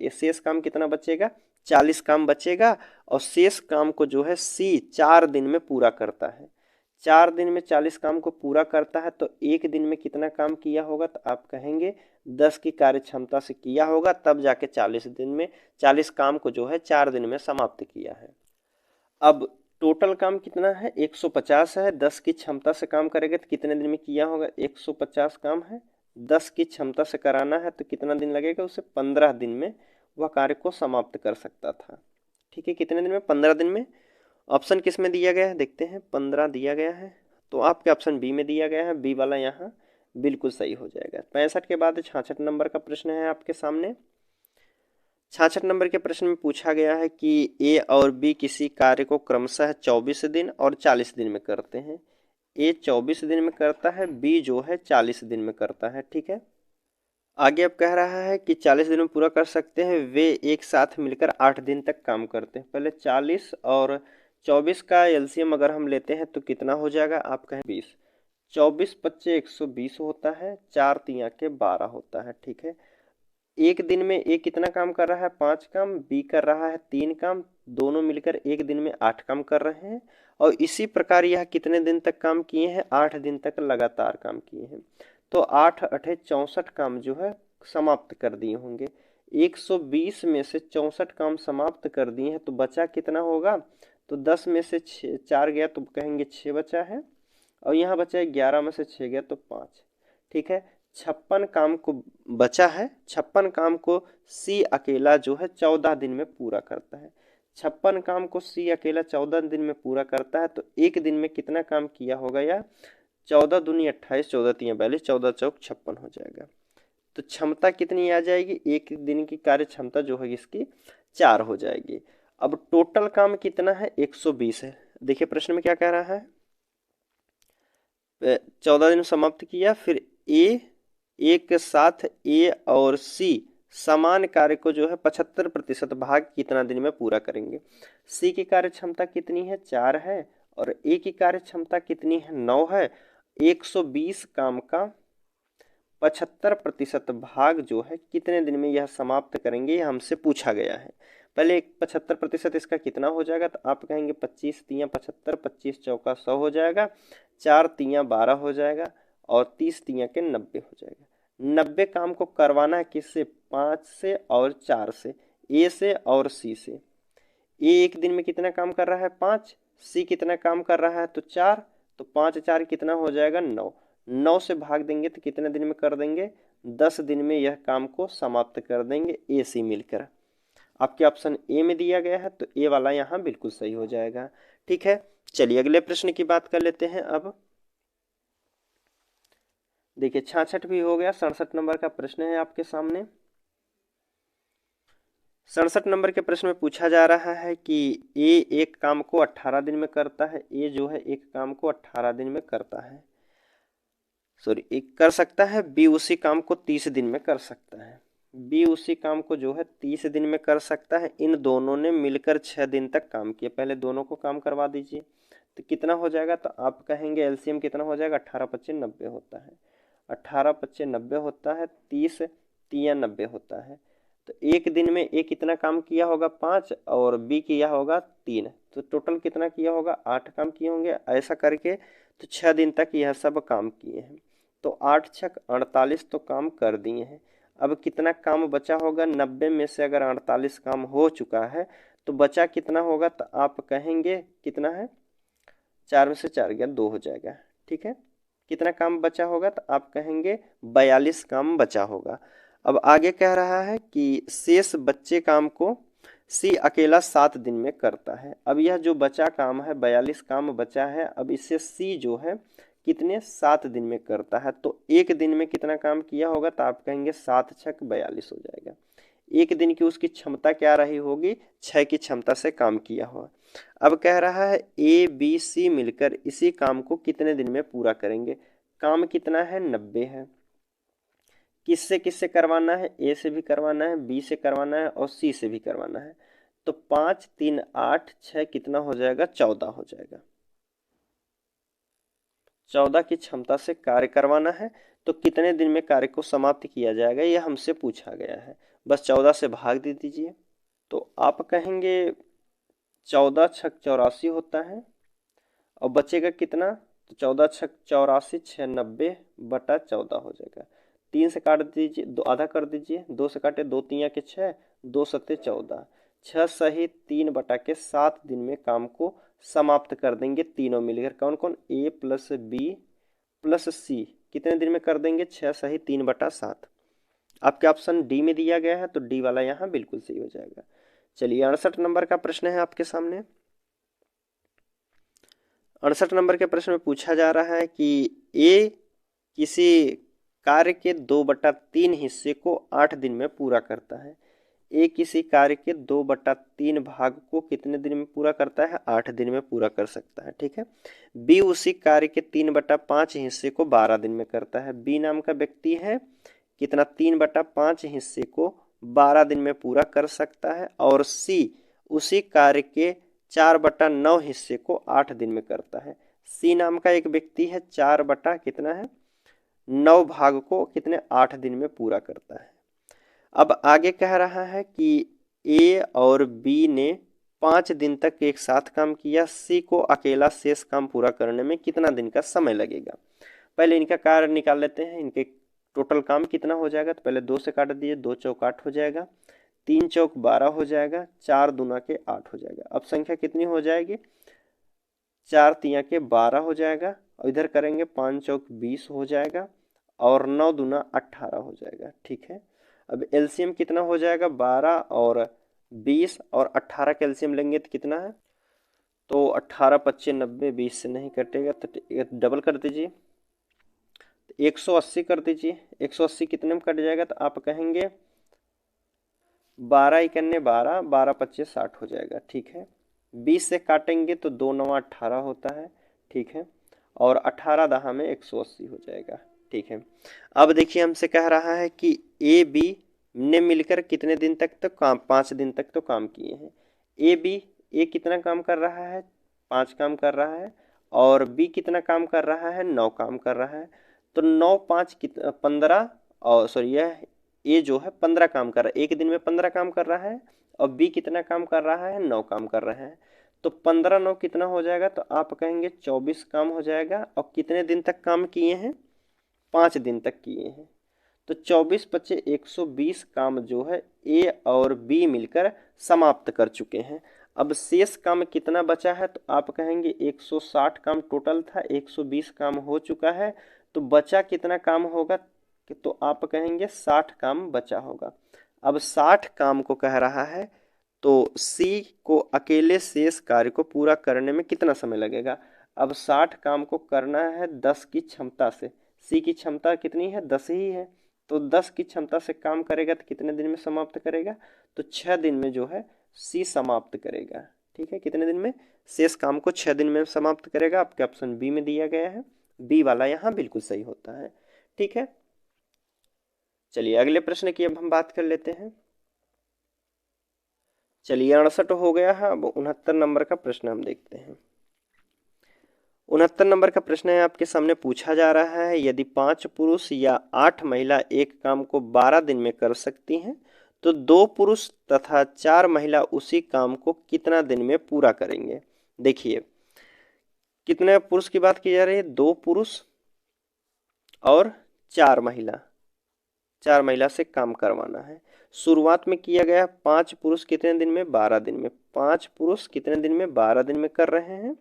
शेष काम कितना बचेगा, 40 काम बचेगा। और शेष काम को जो है सी 4 दिन में पूरा करता है। 4 दिन में 40 काम को पूरा करता है, तो एक दिन में कितना काम किया होगा, तो आप कहेंगे 10 की कार्य क्षमता से किया होगा, तब जाके 40 दिन में 40 काम को जो है 4 दिन में समाप्त किया है। अब टोटल काम कितना है, 150 है। 10 की क्षमता से काम करेंगे तो कितने दिन में किया होगा, 150 काम है, 10 की क्षमता से कराना है तो कितना दिन लगेगा, उसे 15 दिन में वह कार्य को समाप्त कर सकता था। ठीक है, कितने दिन में, 15 दिन में। ऑप्शन किस में दिया गया है, देखते हैं, 15 दिया गया है, तो आपके ऑप्शन बी में दिया गया है, बी वाला यहाँ बिल्कुल सही हो जाएगा। 65 के बाद 66 नंबर का प्रश्न है आपके सामने। 66 नंबर के प्रश्न में पूछा गया है कि ए और बी किसी कार्य को क्रमशः 24 दिन और 40 दिन में करते हैं। ए 24 दिन में करता है, बी जो है 40 दिन में करता है। ठीक है, आगे अब कह रहा है कि 40 दिन में पूरा कर सकते हैं, वे एक साथ मिलकर 8 दिन तक काम करते हैं। पहले 40 और 24 का एलसीएम अगर हम लेते हैं तो कितना हो जाएगा, आप कहें 20। 24 पच्चे 120 होता है, 4 तिया के 12 होता है। ठीक है, एक दिन में ए कितना काम कर रहा है, 5 काम, बी कर रहा है 3 काम, दोनों मिलकर एक दिन में 8 काम कर रहे हैं। और इसी प्रकार यह कितने दिन तक काम किए हैं, 8 दिन तक लगातार काम किए हैं। तो 8 अठे 64 काम जो है समाप्त कर दिए होंगे। 120 में से 64 काम समाप्त कर दिए हैं, तो बचा कितना होगा, तो 10 में से 4 गया तो कहेंगे 6 बचा है, और यहाँ बचा 11 में से 6 गया तो 5। ठीक है, 56 काम को बचा है, 56 काम को सी अकेला जो है 14 दिन में पूरा करता है। 56 काम को सी अकेला 14 दिन में पूरा करता है, तो एक दिन में कितना काम किया होगा, या 14 दूनी 28, 14 तिया 42, 14 चौक 56 हो जाएगा। तो क्षमता कितनी आ जाएगी, एक दिन की कार्य क्षमता जो है इसकी 4 हो जाएगी। अब टोटल काम कितना है, 120 है। देखिए प्रश्न में क्या कह रहा है, 14 दिन समाप्त किया, फिर ए एक साथ ए और सी समान कार्य को जो है 75% भाग कितना दिन में पूरा करेंगे। सी की कार्य क्षमता कितनी है, 4 है, और ए की कार्य क्षमता कितनी है, 9 है। 120 काम का 75% भाग जो है कितने दिन में यह समाप्त करेंगे, यह हमसे पूछा गया है। पहले 75% इसका कितना हो जाएगा, तो आप कहेंगे 25 तिया 75, 25 चौका 100 हो जाएगा, 4 तिया 12 हो जाएगा, और 30 तिया के 90 हो जाएगा। 90 काम को करवाना है किससे, 5 से और 4 से, ए से और सी से। ए एक दिन में कितना काम कर रहा है, 5, सी कितना काम कर रहा है, तो 4, तो 5 4 कितना हो जाएगा, 9। 9 से भाग देंगे तो कितने दिन में कर देंगे, 10 दिन में यह काम को समाप्त कर देंगे ए सी मिलकर। आपके ऑप्शन ए में दिया गया है, तो ए वाला यहाँ बिल्कुल सही हो जाएगा। ठीक है, चलिए अगले प्रश्न की बात कर लेते हैं। अब देखिए 66 भी हो गया, 67 नंबर का प्रश्न है आपके सामने। 67 नंबर के प्रश्न में पूछा जा रहा है कि ए एक काम को 18 दिन में करता है, ए जो है एक काम को 18 दिन में करता है, सॉरी एक कर सकता है, बी उसी काम को 30 दिन में कर सकता है। बी उसी काम को जो है 30 दिन में कर सकता है। इन दोनों ने मिलकर 6 दिन तक काम किया, पहले दोनों को काम करवा दीजिए तो कितना हो जाएगा, तो आप कहेंगे एलसीएम कितना हो जाएगा, 18 पच्चे 90 होता है, 18 पच्चे 90 होता है, 30 तिया 90 होता है। तो एक दिन में ए कितना काम किया होगा, 5, और बी किया होगा 3, तो टोटल कितना किया होगा, 8 काम किए होंगे। ऐसा करके तो 6 दिन तक यह सब काम किए हैं, तो 8 छक 48 तो काम कर दिए हैं। अब कितना काम बचा होगा, 90 में से अगर 48 काम हो चुका है तो बचा कितना होगा, तो आप कहेंगे कितना है, 4 में से 4 गया 2 हो जाएगा। ठीक है, कितना काम बचा होगा, तो आप कहेंगे 42 काम बचा होगा। अब आगे कह रहा है कि शेष बच्चे काम को सी अकेला 7 दिन में करता है। अब यह जो बचा काम है, 42 काम बचा है, अब इसे सी जो है कितने, 7 दिन में करता है। तो एक दिन में कितना काम किया होगा, तो आप कहेंगे 7 छक 42 हो जाएगा। एक दिन की उसकी क्षमता क्या रही होगी, 6 की क्षमता से काम किया हुआ। अब कह रहा है ए बी सी मिलकर इसी काम को कितने दिन में पूरा करेंगे। काम कितना है, 90 है। किससे किससे करवाना है, ए से भी करवाना है, बी से करवाना है, और सी से भी करवाना है। तो 5 3 8 6 कितना हो जाएगा, 14 हो जाएगा। 14 की क्षमता से कार्य करवाना है, तो कितने दिन में कार्य को समाप्त किया जाएगा, यह हमसे पूछा गया है। बस 14 से भाग दे दीजिए, तो आप कहेंगे 14 छक 84 होता है, और बचेगा कितना, तो 14 छक 84, 6 90 बटा 14 हो जाएगा। 3 से काट दीजिए, दो आधा कर दीजिए, 2 से काटे 2 तिया के 6, 2 सत्ते 14, 6 सही 3 बटा के 7 दिन में काम को समाप्त कर देंगे तीनों मिलकर। कौन कौन? ए प्लस बी प्लस सी कितने दिन में कर देंगे? 6 सही 3 बटा 7। आपके ऑप्शन डी में दिया गया है तो डी वाला यहाँ बिल्कुल सही हो जाएगा। चलिए 68 नंबर का प्रश्न है आपके सामने। 68 नंबर के प्रश्न में पूछा जा रहा है कि ए किसी कार्य के 2/3 हिस्से को 8 दिन में पूरा करता है। ए किसी कार्य के 2/3 भाग को कितने दिन में पूरा करता है? 8 दिन में पूरा कर सकता है। ठीक है। बी उसी कार्य के 3/5 हिस्से को 12 दिन में करता है। बी नाम का व्यक्ति है, कितना? 3/5 हिस्से को 12 दिन में पूरा कर सकता है। और सी उसी कार्य के 4/9 हिस्से को 8 दिन में करता है। सी नाम का एक व्यक्ति है, 4 बटा कितना है? 9 भाग को कितने? 8 दिन में पूरा करता है। अब आगे कह रहा है कि ए और बी ने 5 दिन तक एक साथ काम किया। सी को अकेला शेष काम पूरा करने में कितना दिन का समय लगेगा? पहले इनका कार्य निकाल लेते हैं, इनके टोटल काम कितना हो जाएगा। तो पहले 2 से काट दीजिए, 2 चौक 8 हो जाएगा, 3 चौक 12 हो जाएगा, 4 दूना के 8 हो जाएगा। अब संख्या कितनी हो जाएगी? 4 तिया के 12 हो जाएगा, और इधर करेंगे 5 चौक 20 हो जाएगा, और 9 दूना 18 हो जाएगा। ठीक है। अब एलसीएम कितना हो जाएगा? 12 और 20 और 18 का एलसीएम लेंगे तो कितना है? तो 18 25 90, 20 से नहीं कटेगा तो डबल कर दीजिए, 180 कर दीजिए। 180 कितने में कट जाएगा? तो आप कहेंगे 12 इकन्ने 12, 12 25 60 हो जाएगा। ठीक है। 20 से काटेंगे तो 2 9 18 होता है। ठीक है। और 18 दहा में 180 हो जाएगा। ठीक है। अब देखिए हमसे कह रहा है कि ए बी ने मिलकर कितने दिन तक तो काम, 5 दिन तक तो काम किए हैं। ए कितना काम कर रहा है? 5 काम कर रहा है। और बी कितना काम कर रहा है? 9 काम कर रहा है। तो 9 5 15, और सॉरी यह ए जो है 15 काम कर रहा है, एक दिन में 15 काम कर रहा है। और बी कितना काम कर रहा है? 9 काम कर रहा है। तो 15 9 कितना हो जाएगा? तो आप कहेंगे 24 काम हो जाएगा। और कितने दिन तक काम किए हैं? 5 दिन तक किए हैं। तो 24 25 120 काम जो है ए और बी मिलकर समाप्त कर चुके हैं। अब शेष काम कितना बचा है? तो आप कहेंगे 160 काम टोटल था, 120 काम हो चुका है, तो बचा कितना काम होगा? तो आप कहेंगे 60 काम बचा होगा। अब 60 काम को कह रहा है, तो सी को अकेले शेष कार्य को पूरा करने में कितना समय लगेगा? अब 60 काम को करना है 10 की क्षमता से। सी की क्षमता कितनी है? 10 ही है। तो 10 की क्षमता से काम करेगा तो कितने दिन में समाप्त करेगा? तो 6 दिन में जो है सी समाप्त करेगा। ठीक है। कितने दिन में? शेष काम को 6 दिन में समाप्त करेगा। आपके ऑप्शन बी में दिया गया है, बी वाला यहाँ बिल्कुल सही होता है। ठीक है। चलिए अगले प्रश्न की अब हम बात कर लेते हैं। चलिए 68 हो गया है। अब 69 नंबर का प्रश्न हम देखते हैं। 69 नंबर का प्रश्न है आपके सामने। पूछा जा रहा है यदि 5 पुरुष या 8 महिला एक काम को 12 दिन में कर सकती हैं तो 2 पुरुष तथा 4 महिला उसी काम को कितना दिन में पूरा करेंगे? देखिए कितने पुरुष की बात की जा रही है? 2 पुरुष और 4 महिला, 4 महिला से काम करवाना है। शुरुआत में किया गया 5 पुरुष कितने दिन में? 12 दिन में। 5 पुरुष कितने दिन में? 12 दिन में कर रहे हैं।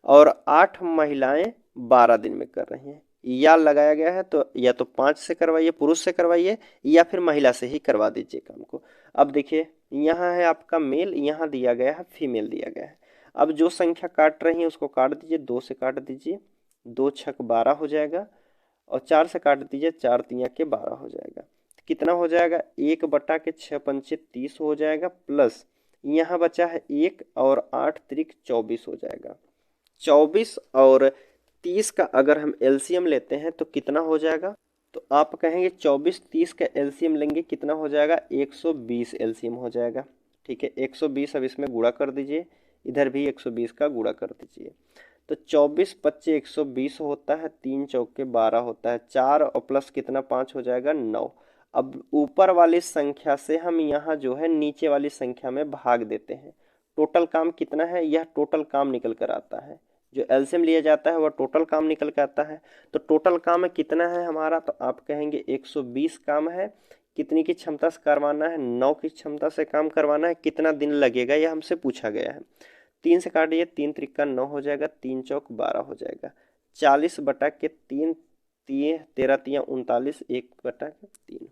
और 8 महिलाएं 12 दिन में कर रही हैं। या लगाया गया है तो या तो 5 से करवाइए, पुरुष से करवाइए, या फिर महिला से ही करवा दीजिए काम को। अब देखिए यहाँ है आपका मेल, यहाँ दिया गया है फीमेल दिया गया है। अब जो संख्या काट रही है उसको काट दीजिए, 2 से काट दीजिए, 2 छक 12 हो जाएगा, और 4 से काट दीजिए, 4 तिया के 12 हो जाएगा। कितना हो जाएगा? 1 बटा के 6 पंचे 30 हो जाएगा, प्लस यहाँ बचा है 1 और 8 त्रिक 24 हो जाएगा। 24 और 30 का अगर हम एलसीएम लेते हैं तो कितना हो जाएगा? तो आप कहेंगे 24 30 का एलसीएम लेंगे, कितना हो जाएगा? 120 एलसीएम हो जाएगा। ठीक है। 120 अब इसमें गुणा कर दीजिए, इधर भी 120 का गुणा कर दीजिए। तो 24 25 120 होता है, 3 चौके 12 होता है, 4 और प्लस कितना 5 हो जाएगा 9। अब ऊपर वाली संख्या से हम यहाँ जो है नीचे वाली संख्या में भाग देते हैं। टोटल काम कितना है? यह टोटल काम निकल कर आता है जो एलसीएम लिया जाता है वह टोटल काम निकल के आता है। तो टोटल काम कितना है हमारा, तो आप कहेंगे 120 काम है। कितनी की क्षमता से करवाना है, 9 की क्षमता से काम करवाना है। कितना दिन लगेगा यह हमसे पूछा गया है। 3 से काटिए, 3 त्रिका 9 हो जाएगा, 3 चौक 12 हो जाएगा। 40 बटा के 3, 13 तिया 39, 1 बटा के 3।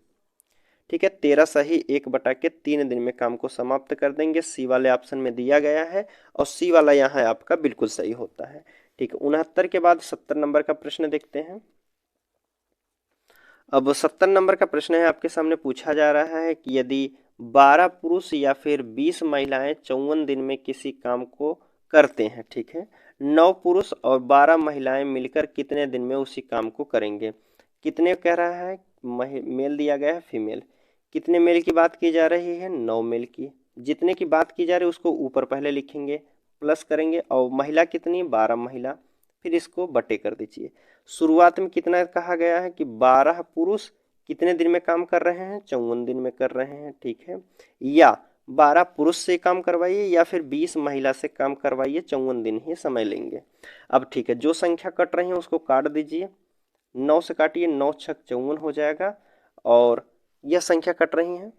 ठीक है, 13 सही 1 बटा के 3 दिन में काम को समाप्त कर देंगे। सी वाले ऑप्शन में दिया गया है और सी वाला यहाँ आपका बिल्कुल सही होता है। ठीक है, 69 के बाद 70 नंबर का प्रश्न देखते हैं। अब 70 नंबर का प्रश्न है, आपके सामने पूछा जा रहा है कि यदि 12 पुरुष या फिर 20 महिलाएं 54 दिन में किसी काम को करते हैं, ठीक है, 9 पुरुष और 12 महिलाएं मिलकर कितने दिन में उसी काम को करेंगे। कितने कह रहा है, मेल दिया गया है, फीमेल। कितने मेल की बात की जा रही है, 9 मेल की। जितने की बात की जा रही है उसको ऊपर पहले लिखेंगे, प्लस करेंगे, और महिला कितनी, 12 महिला, फिर इसको बटे कर दीजिए। शुरुआत में कितना कहा गया है कि 12 पुरुष कितने दिन में काम कर रहे हैं, 54 दिन में कर रहे हैं। ठीक है, या 12 पुरुष से काम करवाइए या फिर 20 महिला से काम करवाइए, 54 दिन ही समय लेंगे। अब ठीक है, जो संख्या कट रही है उसको काट दीजिए। 9 से काटिए, 9 छक 54 हो जाएगा। और यह संख्या कट रही है,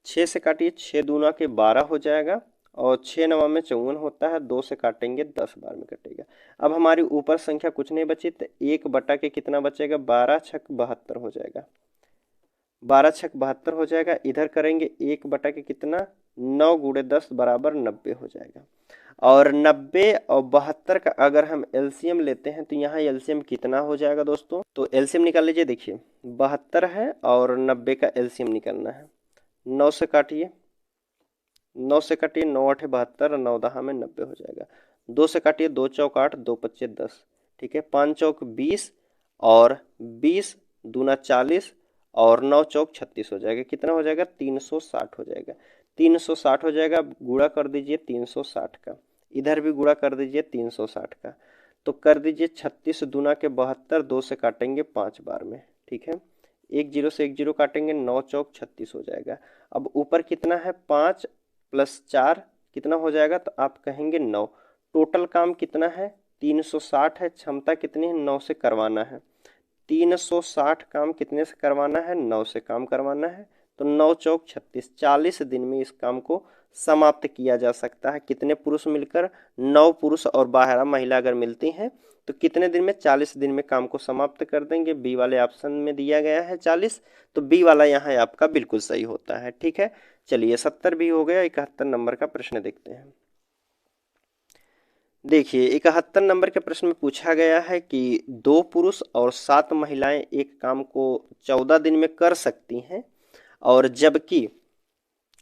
6 से काटिए, 6 दूना के 12 हो जाएगा। और 6 9 में 54 होता है, 2 से काटेंगे 10 बार में कटेगा। अब हमारी ऊपर संख्या कुछ नहीं बची, तो 1 बटा के कितना बचेगा, 12 छक 72 हो जाएगा। 12 छक 72 हो जाएगा। इधर करेंगे 1 बटा के कितना, 9 गुणे 10 बराबर 90 हो जाएगा। और 90 और 72 का अगर हम एलसीएम लेते हैं तो यहाँ एलसीएम कितना हो जाएगा दोस्तों, तो एलसीएम निकाल लीजिए। देखिए 72 है और 90 का एलसीएम निकालना है। 9 से काटिए, 9 से काटिए, 9 8 72, 9 10 में 90 हो जाएगा। 2 से काटिए, 2 चौक 8, 2 पच्चे 10। ठीक है, 5 चौक 20 और 20 दूना 40 और 9 चौक 36 हो जाएगा। कितना हो जाएगा, 360 हो जाएगा। 360 हो जाएगा, गुणा कर दीजिए 360 का, इधर भी गुणा कर दीजिए 360 का। तो कर दीजिए 36 दूना के 72, 2 से काटेंगे 5 बार में। ठीक है, 1 0 से 1 0 काटेंगे, 9 चौक 36 हो जाएगा। अब ऊपर कितना है, 5 प्लस 4 कितना हो जाएगा, तो आप कहेंगे 9। टोटल काम कितना है, 360 है। क्षमता कितनी है, 9 से करवाना है। 360 काम कितने से करवाना है, 9 से काम करवाना है। तो 9 चौक 36, 40 दिन में इस काम को समाप्त किया जा सकता है। कितने पुरुष मिलकर, 9 पुरुष और 12 महिला अगर मिलती हैं तो कितने दिन में, 40 दिन में काम को समाप्त कर देंगे। बी वाले ऑप्शन में दिया गया है 40, तो बी वाला यहाँ आपका बिल्कुल सही होता है। ठीक है, चलिए 70 भी हो गया। 71 नंबर का प्रश्न देखते हैं। देखिए 71 नंबर के प्रश्न में पूछा गया है कि 2 पुरुष और 7 महिलाएं एक काम को 14 दिन में कर सकती हैं, और जबकि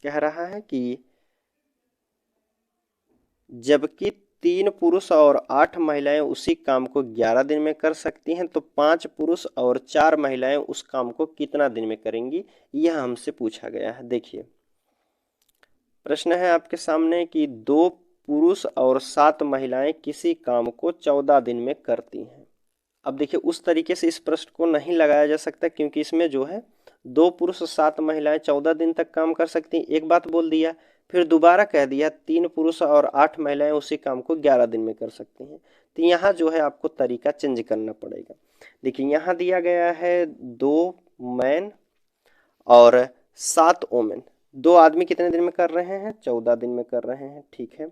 कह रहा है कि जबकि 3 पुरुष और 8 महिलाएं उसी काम को 11 दिन में कर सकती हैं, तो 5 पुरुष और 4 महिलाएं उस काम को कितना दिन में करेंगी, यह हमसे पूछा गया है। देखिए प्रश्न है आपके सामने कि 2 पुरुष और 7 महिलाएं किसी काम को 14 दिन में करती हैं। अब देखिए उस तरीके से इस प्रश्न को नहीं लगाया जा सकता, क्योंकि इसमें जो है 2 पुरुष और 7 महिलाएं 14 दिन तक काम कर सकती हैं, एक बात बोल दिया, फिर दोबारा कह दिया 3 पुरुष और 8 महिलाएं उसी काम को 11 दिन में कर सकती हैं। तो यहाँ जो है आपको तरीका चेंज करना पड़ेगा। देखिए यहाँ दिया गया है 2 मैन और 7 वोमेन, 2 आदमी कितने दिन में कर रहे हैं, 14 दिन में कर रहे हैं। ठीक है,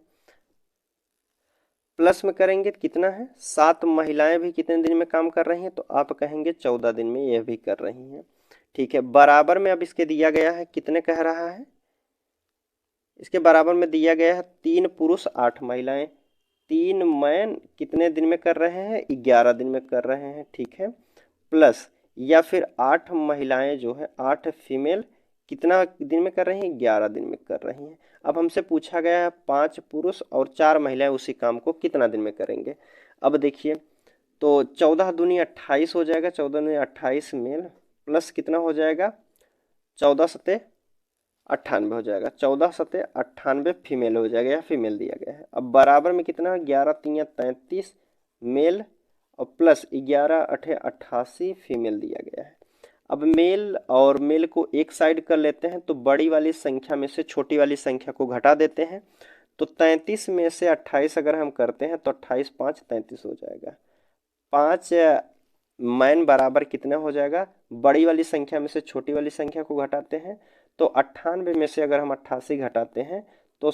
प्लस में करेंगे कितना है, 7 महिलाएं भी कितने दिन में काम कर रही हैं, तो आप कहेंगे 14 दिन में यह भी कर रही हैं। ठीक है, बराबर में अब इसके दिया गया है, कितने कह रहा है, इसके बराबर में दिया गया है 3 पुरुष 8 महिलाएं। 3 मैन कितने दिन में कर रहे हैं, 11 दिन में कर रहे हैं। ठीक है, प्लस या फिर 8 महिलाएं जो है 8 फीमेल कितना दिन में कर रही हैं, 11 दिन में कर रही हैं। अब हमसे पूछा गया है 5 पुरुष और 4 महिलाएं उसी काम को कितना दिन में करेंगे। अब देखिए तो 14 दूनी 28 हो जाएगा, 14 दूनी 28 मेल, प्लस कितना हो जाएगा, 14 सते 98 हो जाएगा, 14 सते 98 फीमेल हो जाएगा, या फीमेल दिया गया है। अब बराबर में कितना, 11 3 33 मेल और प्लस 11 8 88 फीमेल दिया गया है। अब मेल और मेल को एक साइड कर लेते हैं, तो बड़ी वाली संख्या में से छोटी वाली संख्या को घटा देते हैं, तो 33 में से 28 अगर हम करते हैं तो 28 5 33 हो जाएगा। 5 मैन बराबर कितना हो जाएगा, बड़ी वाली संख्या में से छोटी वाली संख्या को घटाते हैं तो 98 में से अगर हम 88 घटाते हैं तो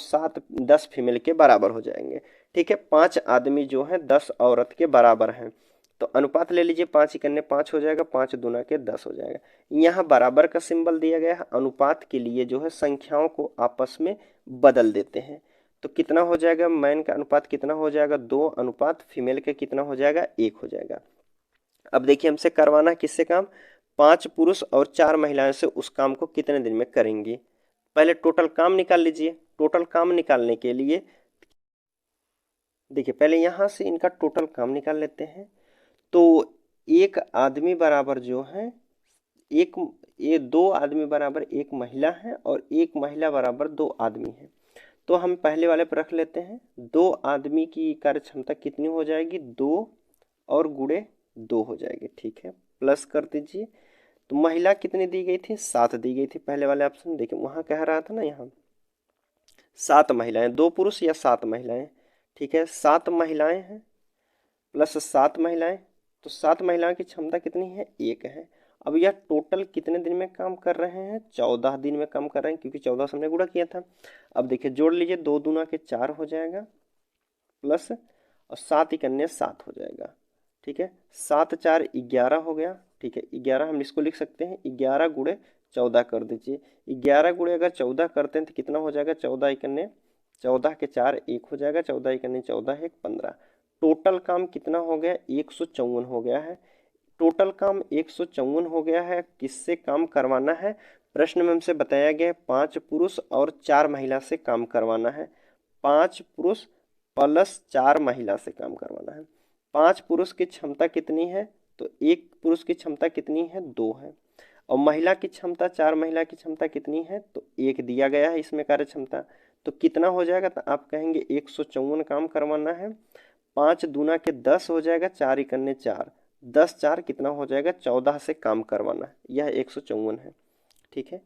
10 फीमेल के बराबर हो जाएंगे। ठीक है, 5 आदमी जो है 10 औरत के बराबर हैं। तो अनुपात ले लीजिए, 5 इकन्ने 5 हो जाएगा, 5 दूना के 10 हो जाएगा। यहाँ बराबर का सिंबल दिया गया है, अनुपात के लिए जो है संख्याओं को आपस में बदल देते हैं। तो कितना हो जाएगा, मैन का अनुपात कितना हो जाएगा, 2 अनुपात फीमेल का कितना हो जाएगा, 1 हो जाएगा। अब देखिए हमसे करवाना किससे काम, 5 पुरुष और 4 महिलाएं से उस काम को कितने दिन में करेंगी। पहले टोटल काम निकाल लीजिए। टोटल काम निकालने के लिए देखिए पहले यहां से इनका टोटल काम निकाल लेते हैं। तो एक आदमी बराबर जो है एक, ये 2 आदमी बराबर 1 महिला है और 1 महिला बराबर 2 आदमी है। तो हम पहले वाले पर रख लेते हैं। 2 आदमी की कार्य क्षमता कितनी हो जाएगी, 2 और गुणे 2 हो जाएगी। ठीक है, प्लस कर दीजिए। तो महिला कितनी दी गई थी, 7 दी गई थी पहले वाले ऑप्शन। देखिए वहां कह रहा था ना, यहाँ 7 महिलाएं, 2 पुरुष या 7 महिलाएं। ठीक है, 7 महिलाएं हैं प्लस 7 महिलाएं, तो 7 महिलाओं की क्षमता कितनी है, 1 है। अब यह टोटल कितने दिन में काम कर रहे हैं, 14 दिन में काम कर रहे हैं, क्योंकि 14 से हमने गुणा किया था। अब देखिए जोड़ लीजिए, 2 दूना के 4 हो जाएगा प्लस और 7 इकन्ने 7 हो जाएगा। ठीक है, 7 4 11 हो गया। ठीक है, 11 हम इसको लिख सकते हैं, 11 गुणे 14 कर दीजिए। 11 गुणे अगर 14 करते हैं तो कितना हो जाएगा, 14 इकन्ने 14 के 4 1 हो जाएगा, 14 इकन्ने 14 1 15। टोटल काम कितना हो गया, 154 हो गया है। टोटल काम 154 हो गया है। किससे काम करवाना है, प्रश्न में हमसे बताया गया है 5 पुरुष और 4 महिला से काम करवाना है। 5 पुरुष प्लस 4 महिला से काम करवाना है। 5 पुरुष की क्षमता कितनी है, तो 1 पुरुष की क्षमता कितनी है, 2 है। और महिला की क्षमता, 4 महिला की क्षमता कितनी है, तो 1 दिया गया है इसमें कार्य क्षमता। तो कितना हो जाएगा, तो आप कहेंगे 154 काम करवाना है। 5 दूना के 10 हो जाएगा, 4 इकन्ने 4, 10 4 कितना हो जाएगा, 14 से काम करवाना है। यह 154 है। ठीक है,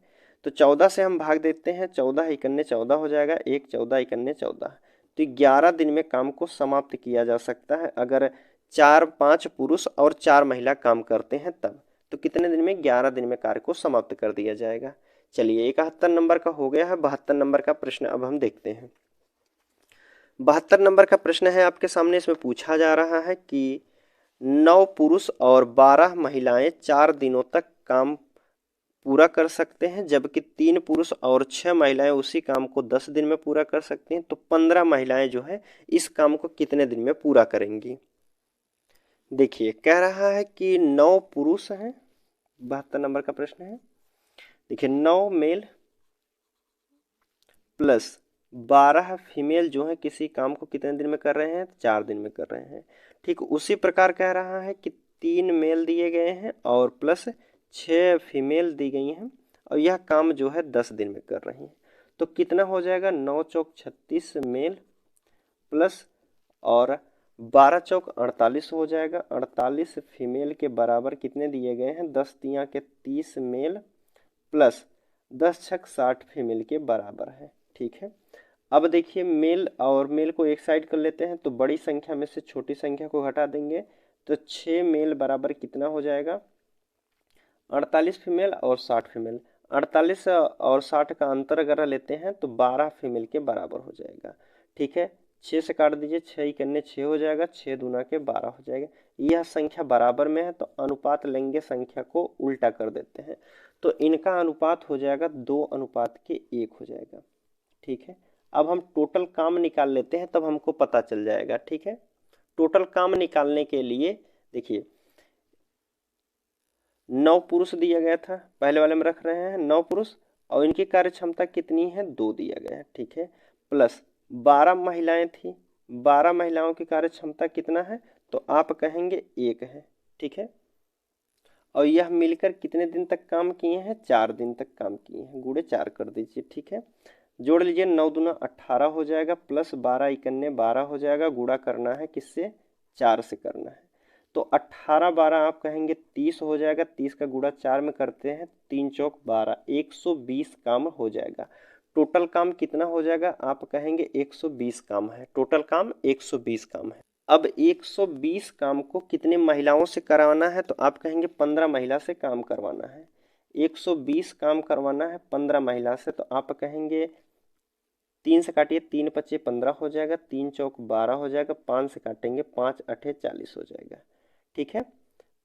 तो 14 से हम भाग देते हैं, 14 इकन्ने 14 हो जाएगा, 1 14 इकन्ने 14। तो 11 दिन में काम को समाप्त किया जा सकता है अगर 5 पुरुष और 4 महिला काम करते हैं तब। तो कितने दिन में, 11 दिन में कार्य को समाप्त कर दिया जाएगा। चलिए 71 नंबर का हो गया है। 72 नंबर का प्रश्न अब हम देखते हैं। 72 नंबर का प्रश्न है आपके सामने। इसमें पूछा जा रहा है कि 9 पुरुष और 12 महिलाएं 4 दिनों तक काम पूरा कर सकते हैं, जबकि 3 पुरुष और 6 महिलाएं उसी काम को 10 दिन में पूरा कर सकती हैं। तो 15 महिलाएं जो है इस काम को कितने दिन में पूरा करेंगी। देखिए कह रहा है कि 9 पुरुष हैं, 72 नंबर का प्रश्न है। देखिए 9 मेल प्लस 12 फीमेल जो है किसी काम को कितने दिन में कर रहे हैं, 4 दिन में कर रहे हैं। ठीक उसी प्रकार कह रहा है कि 3 मेल दिए गए हैं और प्लस 6 फीमेल दी गई हैं और यह काम जो है 10 दिन में कर रही हैं। तो कितना हो जाएगा, 9 चौक 36 मेल प्लस और 12 चौक 48 हो जाएगा। 48 फीमेल के बराबर कितने दिए गए हैं, 10 तिया के 30 मेल प्लस 10 छक 60 फीमेल के बराबर है। ठीक है, अब देखिए मेल और मेल को एक साइड कर लेते हैं, तो बड़ी संख्या में से छोटी संख्या को घटा देंगे तो 6 मेल बराबर कितना हो जाएगा, 48 फीमेल और 60 फीमेल। 48 और 60 का अंतर अगर लेते हैं तो 12 फीमेल के बराबर हो जाएगा। ठीक है, 6 से काट दीजिए, 6 इकन्ने 6 हो जाएगा, 6 दूना के 12 हो जाएगा। यह संख्या बराबर में है तो अनुपात लेंगे, संख्या को उल्टा कर देते हैं तो इनका अनुपात हो जाएगा 2:1 हो जाएगा। ठीक है, अब हम टोटल काम निकाल लेते हैं तब हमको पता चल जाएगा। ठीक है, टोटल काम निकालने के लिए देखिए 9 पुरुष दिया गया था, पहले वाले में रख रहे हैं 9 पुरुष और इनकी कार्य क्षमता कितनी है, 2 दिया गया है। ठीक है, प्लस 12 महिलाएं थी, 12 महिलाओं की कार्य क्षमता कितना है, तो आप कहेंगे 1 है। ठीक है, और यह मिलकर कितने दिन तक काम किए हैं, 4 दिन तक काम किए हैं, गुणे 4 कर दीजिए। ठीक है, जोड़ लीजिए, 9 दूना 18 हो जाएगा प्लस 12 इकन्ने 12 हो जाएगा, गुणा करना है किससे, 4 से करना है। तो 18 12 आप कहेंगे 30 हो जाएगा, 30 का गुणा 4 में करते हैं, 3 चौक 12, 120 काम हो जाएगा। टोटल काम कितना हो जाएगा, आप कहेंगे 120 काम है, टोटल काम 120 काम है। अब 120 काम को कितने महिलाओं से करवाना है, तो आप कहेंगे 15 महिला से काम करवाना है। 120 काम करवाना है 15 महिला से, तो आप कहेंगे 3 से काटिए, 3 पच्चे 15 हो जाएगा, 3 चौक 12 हो जाएगा, 5 से काटेंगे, 5 अठे 40 हो जाएगा। ठीक है,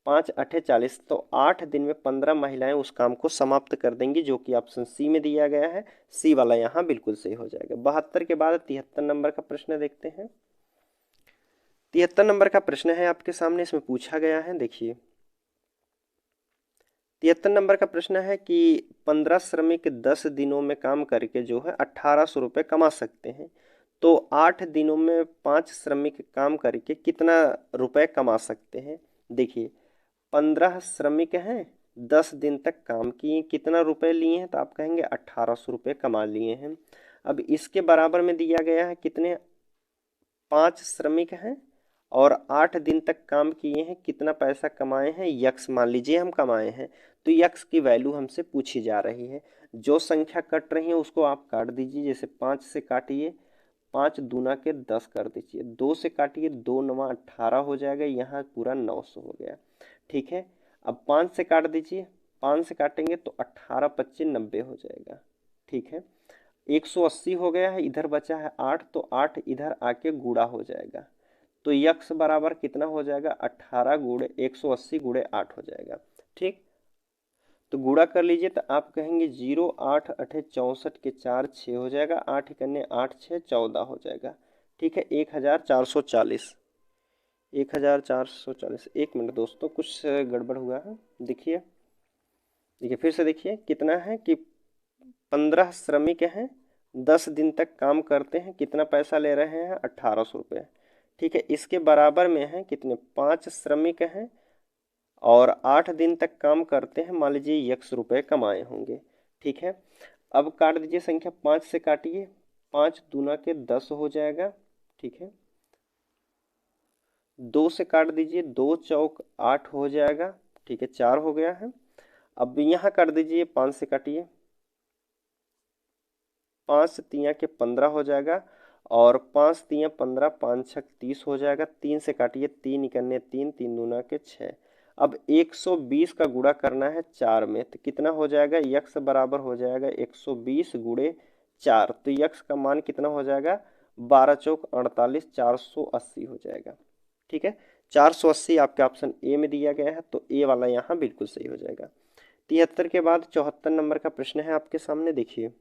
5 अठे 40, तो 8 दिन में 15 महिलाएं उस काम को समाप्त कर देंगी, जो कि ऑप्शन सी में दिया गया है। सी वाला यहाँ बिल्कुल सही हो जाएगा। 72 के बाद 73 नंबर का प्रश्न देखते हैं। 73 नंबर का प्रश्न है आपके सामने, इसमें पूछा गया है, देखिए 73 नंबर का प्रश्न है कि 15 श्रमिक 10 दिनों में काम करके जो है 1800 रुपये कमा सकते हैं, तो 8 दिनों में 5 श्रमिक काम करके कितना रुपए कमा सकते हैं। देखिए 15 श्रमिक हैं, 10 दिन तक काम किए, कितना रुपए लिए हैं, तो आप कहेंगे 1800 रुपये कमा लिए हैं। अब इसके बराबर में दिया गया है कितने, 5 श्रमिक हैं और 8 दिन तक काम किए हैं, कितना पैसा कमाए हैं, यक्स मान लीजिए हम कमाए हैं, तो यक्स की वैल्यू हमसे पूछी जा रही है। जो संख्या कट रही है उसको आप काट दीजिए, जैसे 5 से काटिए, 5 दूना के 10 कर दीजिए, 2 से काटिए, 2 नवा 18 हो जाएगा, यहाँ पूरा 900 हो गया। ठीक है, अब 5 से काट दीजिए, 5 से काटेंगे तो 18 पच्चीस 90 हो जाएगा। ठीक है, 180 हो गया है, इधर बचा है 8, तो 8 इधर आके गुणा हो जाएगा, तो यक्स बराबर कितना हो जाएगा, 18 गुणे 180 गुणे 8 हो जाएगा। ठीक, तो गुणा कर लीजिए, तो आप कहेंगे 0 8 अठे 64 के 4 6 हो जाएगा, 8 कन्ने 8 6 14 हो जाएगा। ठीक है, 1440, 1440। एक मिनट दोस्तों, कुछ गड़बड़ हुआ है, देखिए देखिए फिर से देखिए, कितना है कि 15 श्रमिक हैं, 10 दिन तक काम करते हैं, कितना पैसा ले रहे हैं, 1800 रुपये। ठीक है, इसके बराबर में है कितने, 5 श्रमिक हैं और 8 दिन तक काम करते हैं, मान लीजिए x रुपये कमाए होंगे। ठीक है, अब काट दीजिए संख्या, 5 से काटिए, 5 दूना के 10 हो जाएगा। ठीक है, 2 से काट दीजिए, 2 चौक 8 हो जाएगा। ठीक है, 4 हो गया है। अब यहाँ काट दीजिए, 5 से काटिए, 5 तिया के 15 हो जाएगा, और 5 तिया 15, 5 छक 30 हो जाएगा। 3 से काटिए, 3 इकन्ने 3, 3 दूना के 6। अब 120 का गुणा करना है 4 में, तो कितना हो जाएगा, यक्स बराबर हो जाएगा 120 गुणे 4, तो यक्स का मान कितना हो जाएगा, 12 चौक 48, 480 हो जाएगा। ठीक है, 480 आपके ऑप्शन ए में दिया गया है, तो ए वाला यहाँ बिल्कुल सही हो जाएगा। 73 के बाद 74 नंबर का प्रश्न है आपके सामने, देखिए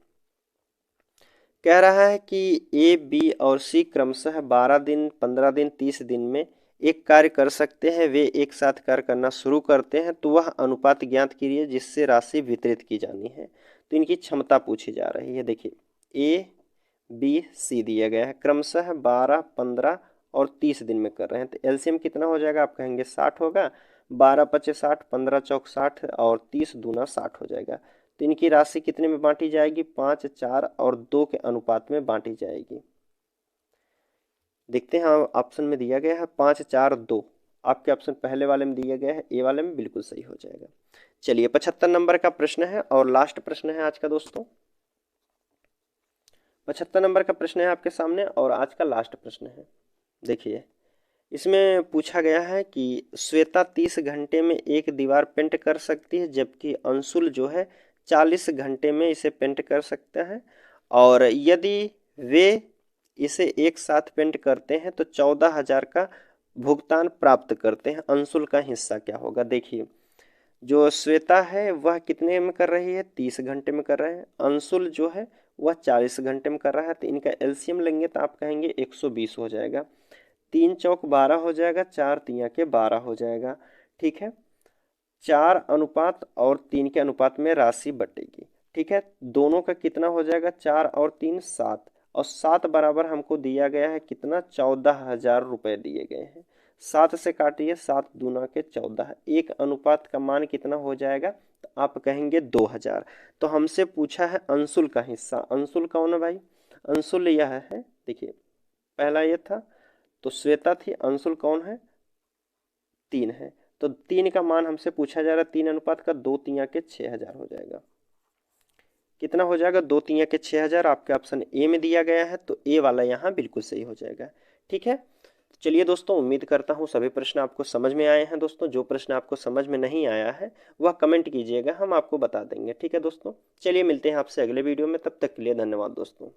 कह रहा है कि ए बी और सी क्रमशः 12 दिन 15 दिन 30 दिन में एक कार्य कर सकते हैं, वे एक साथ कार्य करना शुरू करते हैं, तो वह अनुपात ज्ञात कीजिए जिससे राशि वितरित की जानी है। तो इनकी क्षमता पूछी जा रही है। देखिए ए बी सी दिया गया है, क्रमशः 12 15 और 30 दिन में कर रहे हैं, तो एलसीएम कितना हो जाएगा, आप कहेंगे 60 होगा। 12 पचे 60, 15 चौक 60 और 30 दूना 60 हो जाएगा। तो इनकी राशि कितने में बांटी जाएगी, 5 4 और 2 के अनुपात में बांटी जाएगी। देखते हैं, ऑप्शन में दिया गया है 5 4 2, आपके ऑप्शन पहले वाले में दिया गया है, ए वाले में बिल्कुल सही हो जाएगा। चलिए 75 नंबर का प्रश्न है और लास्ट प्रश्न है आज का दोस्तों। 75 नंबर का प्रश्न है आपके सामने और आज का लास्ट प्रश्न है। देखिए इसमें पूछा गया है कि श्वेता 30 घंटे में एक दीवार पेंट कर सकती है, जबकि अंशुल जो है 40 घंटे में इसे पेंट कर सकता है, और यदि वे इसे एक साथ पेंट करते हैं तो 14,000 का भुगतान प्राप्त करते हैं, अंशुल का हिस्सा क्या होगा। देखिए जो श्वेता है वह कितने में कर रही है, 30 घंटे में कर रहे हैं, अंशुल जो है वह 40 घंटे में कर रहा है, तो इनका एलसीएम लेंगे तो आप कहेंगे 120 हो जाएगा। 3 चौक 12 हो जाएगा, 4 तिया के 12 हो जाएगा। ठीक है, 4 अनुपात और 3 के अनुपात में राशि बटेगी। ठीक है, दोनों का कितना हो जाएगा, 4 और 3 7, और 7 बराबर हमको दिया गया है कितना, 14,000 रुपये दिए गए हैं। 7 से काटिए, 7 दूना के 14, एक अनुपात का मान कितना हो जाएगा, तो आप कहेंगे 2,000। तो हमसे पूछा है अंशुल का हिस्सा, अंशुल कौन है भाई, अंशुल यह है, देखिए पहला ये था, तो श्वेता थी, अंशुल कौन है, 3 है, तो 3 का मान हमसे पूछा जा रहा है, 3 अनुपात का 2 तिया के 6,000 हो जाएगा। कितना हो जाएगा, 2 3 के 6,000 आपके ऑप्शन ए में दिया गया है, तो ए वाला यहाँ बिल्कुल सही हो जाएगा। ठीक है, चलिए दोस्तों, उम्मीद करता हूँ सभी प्रश्न आपको समझ में आए हैं। दोस्तों जो प्रश्न आपको समझ में नहीं आया है वह कमेंट कीजिएगा, हम आपको बता देंगे। ठीक है दोस्तों, चलिए मिलते हैं आपसे अगले वीडियो में, तब तक के लिए धन्यवाद दोस्तों।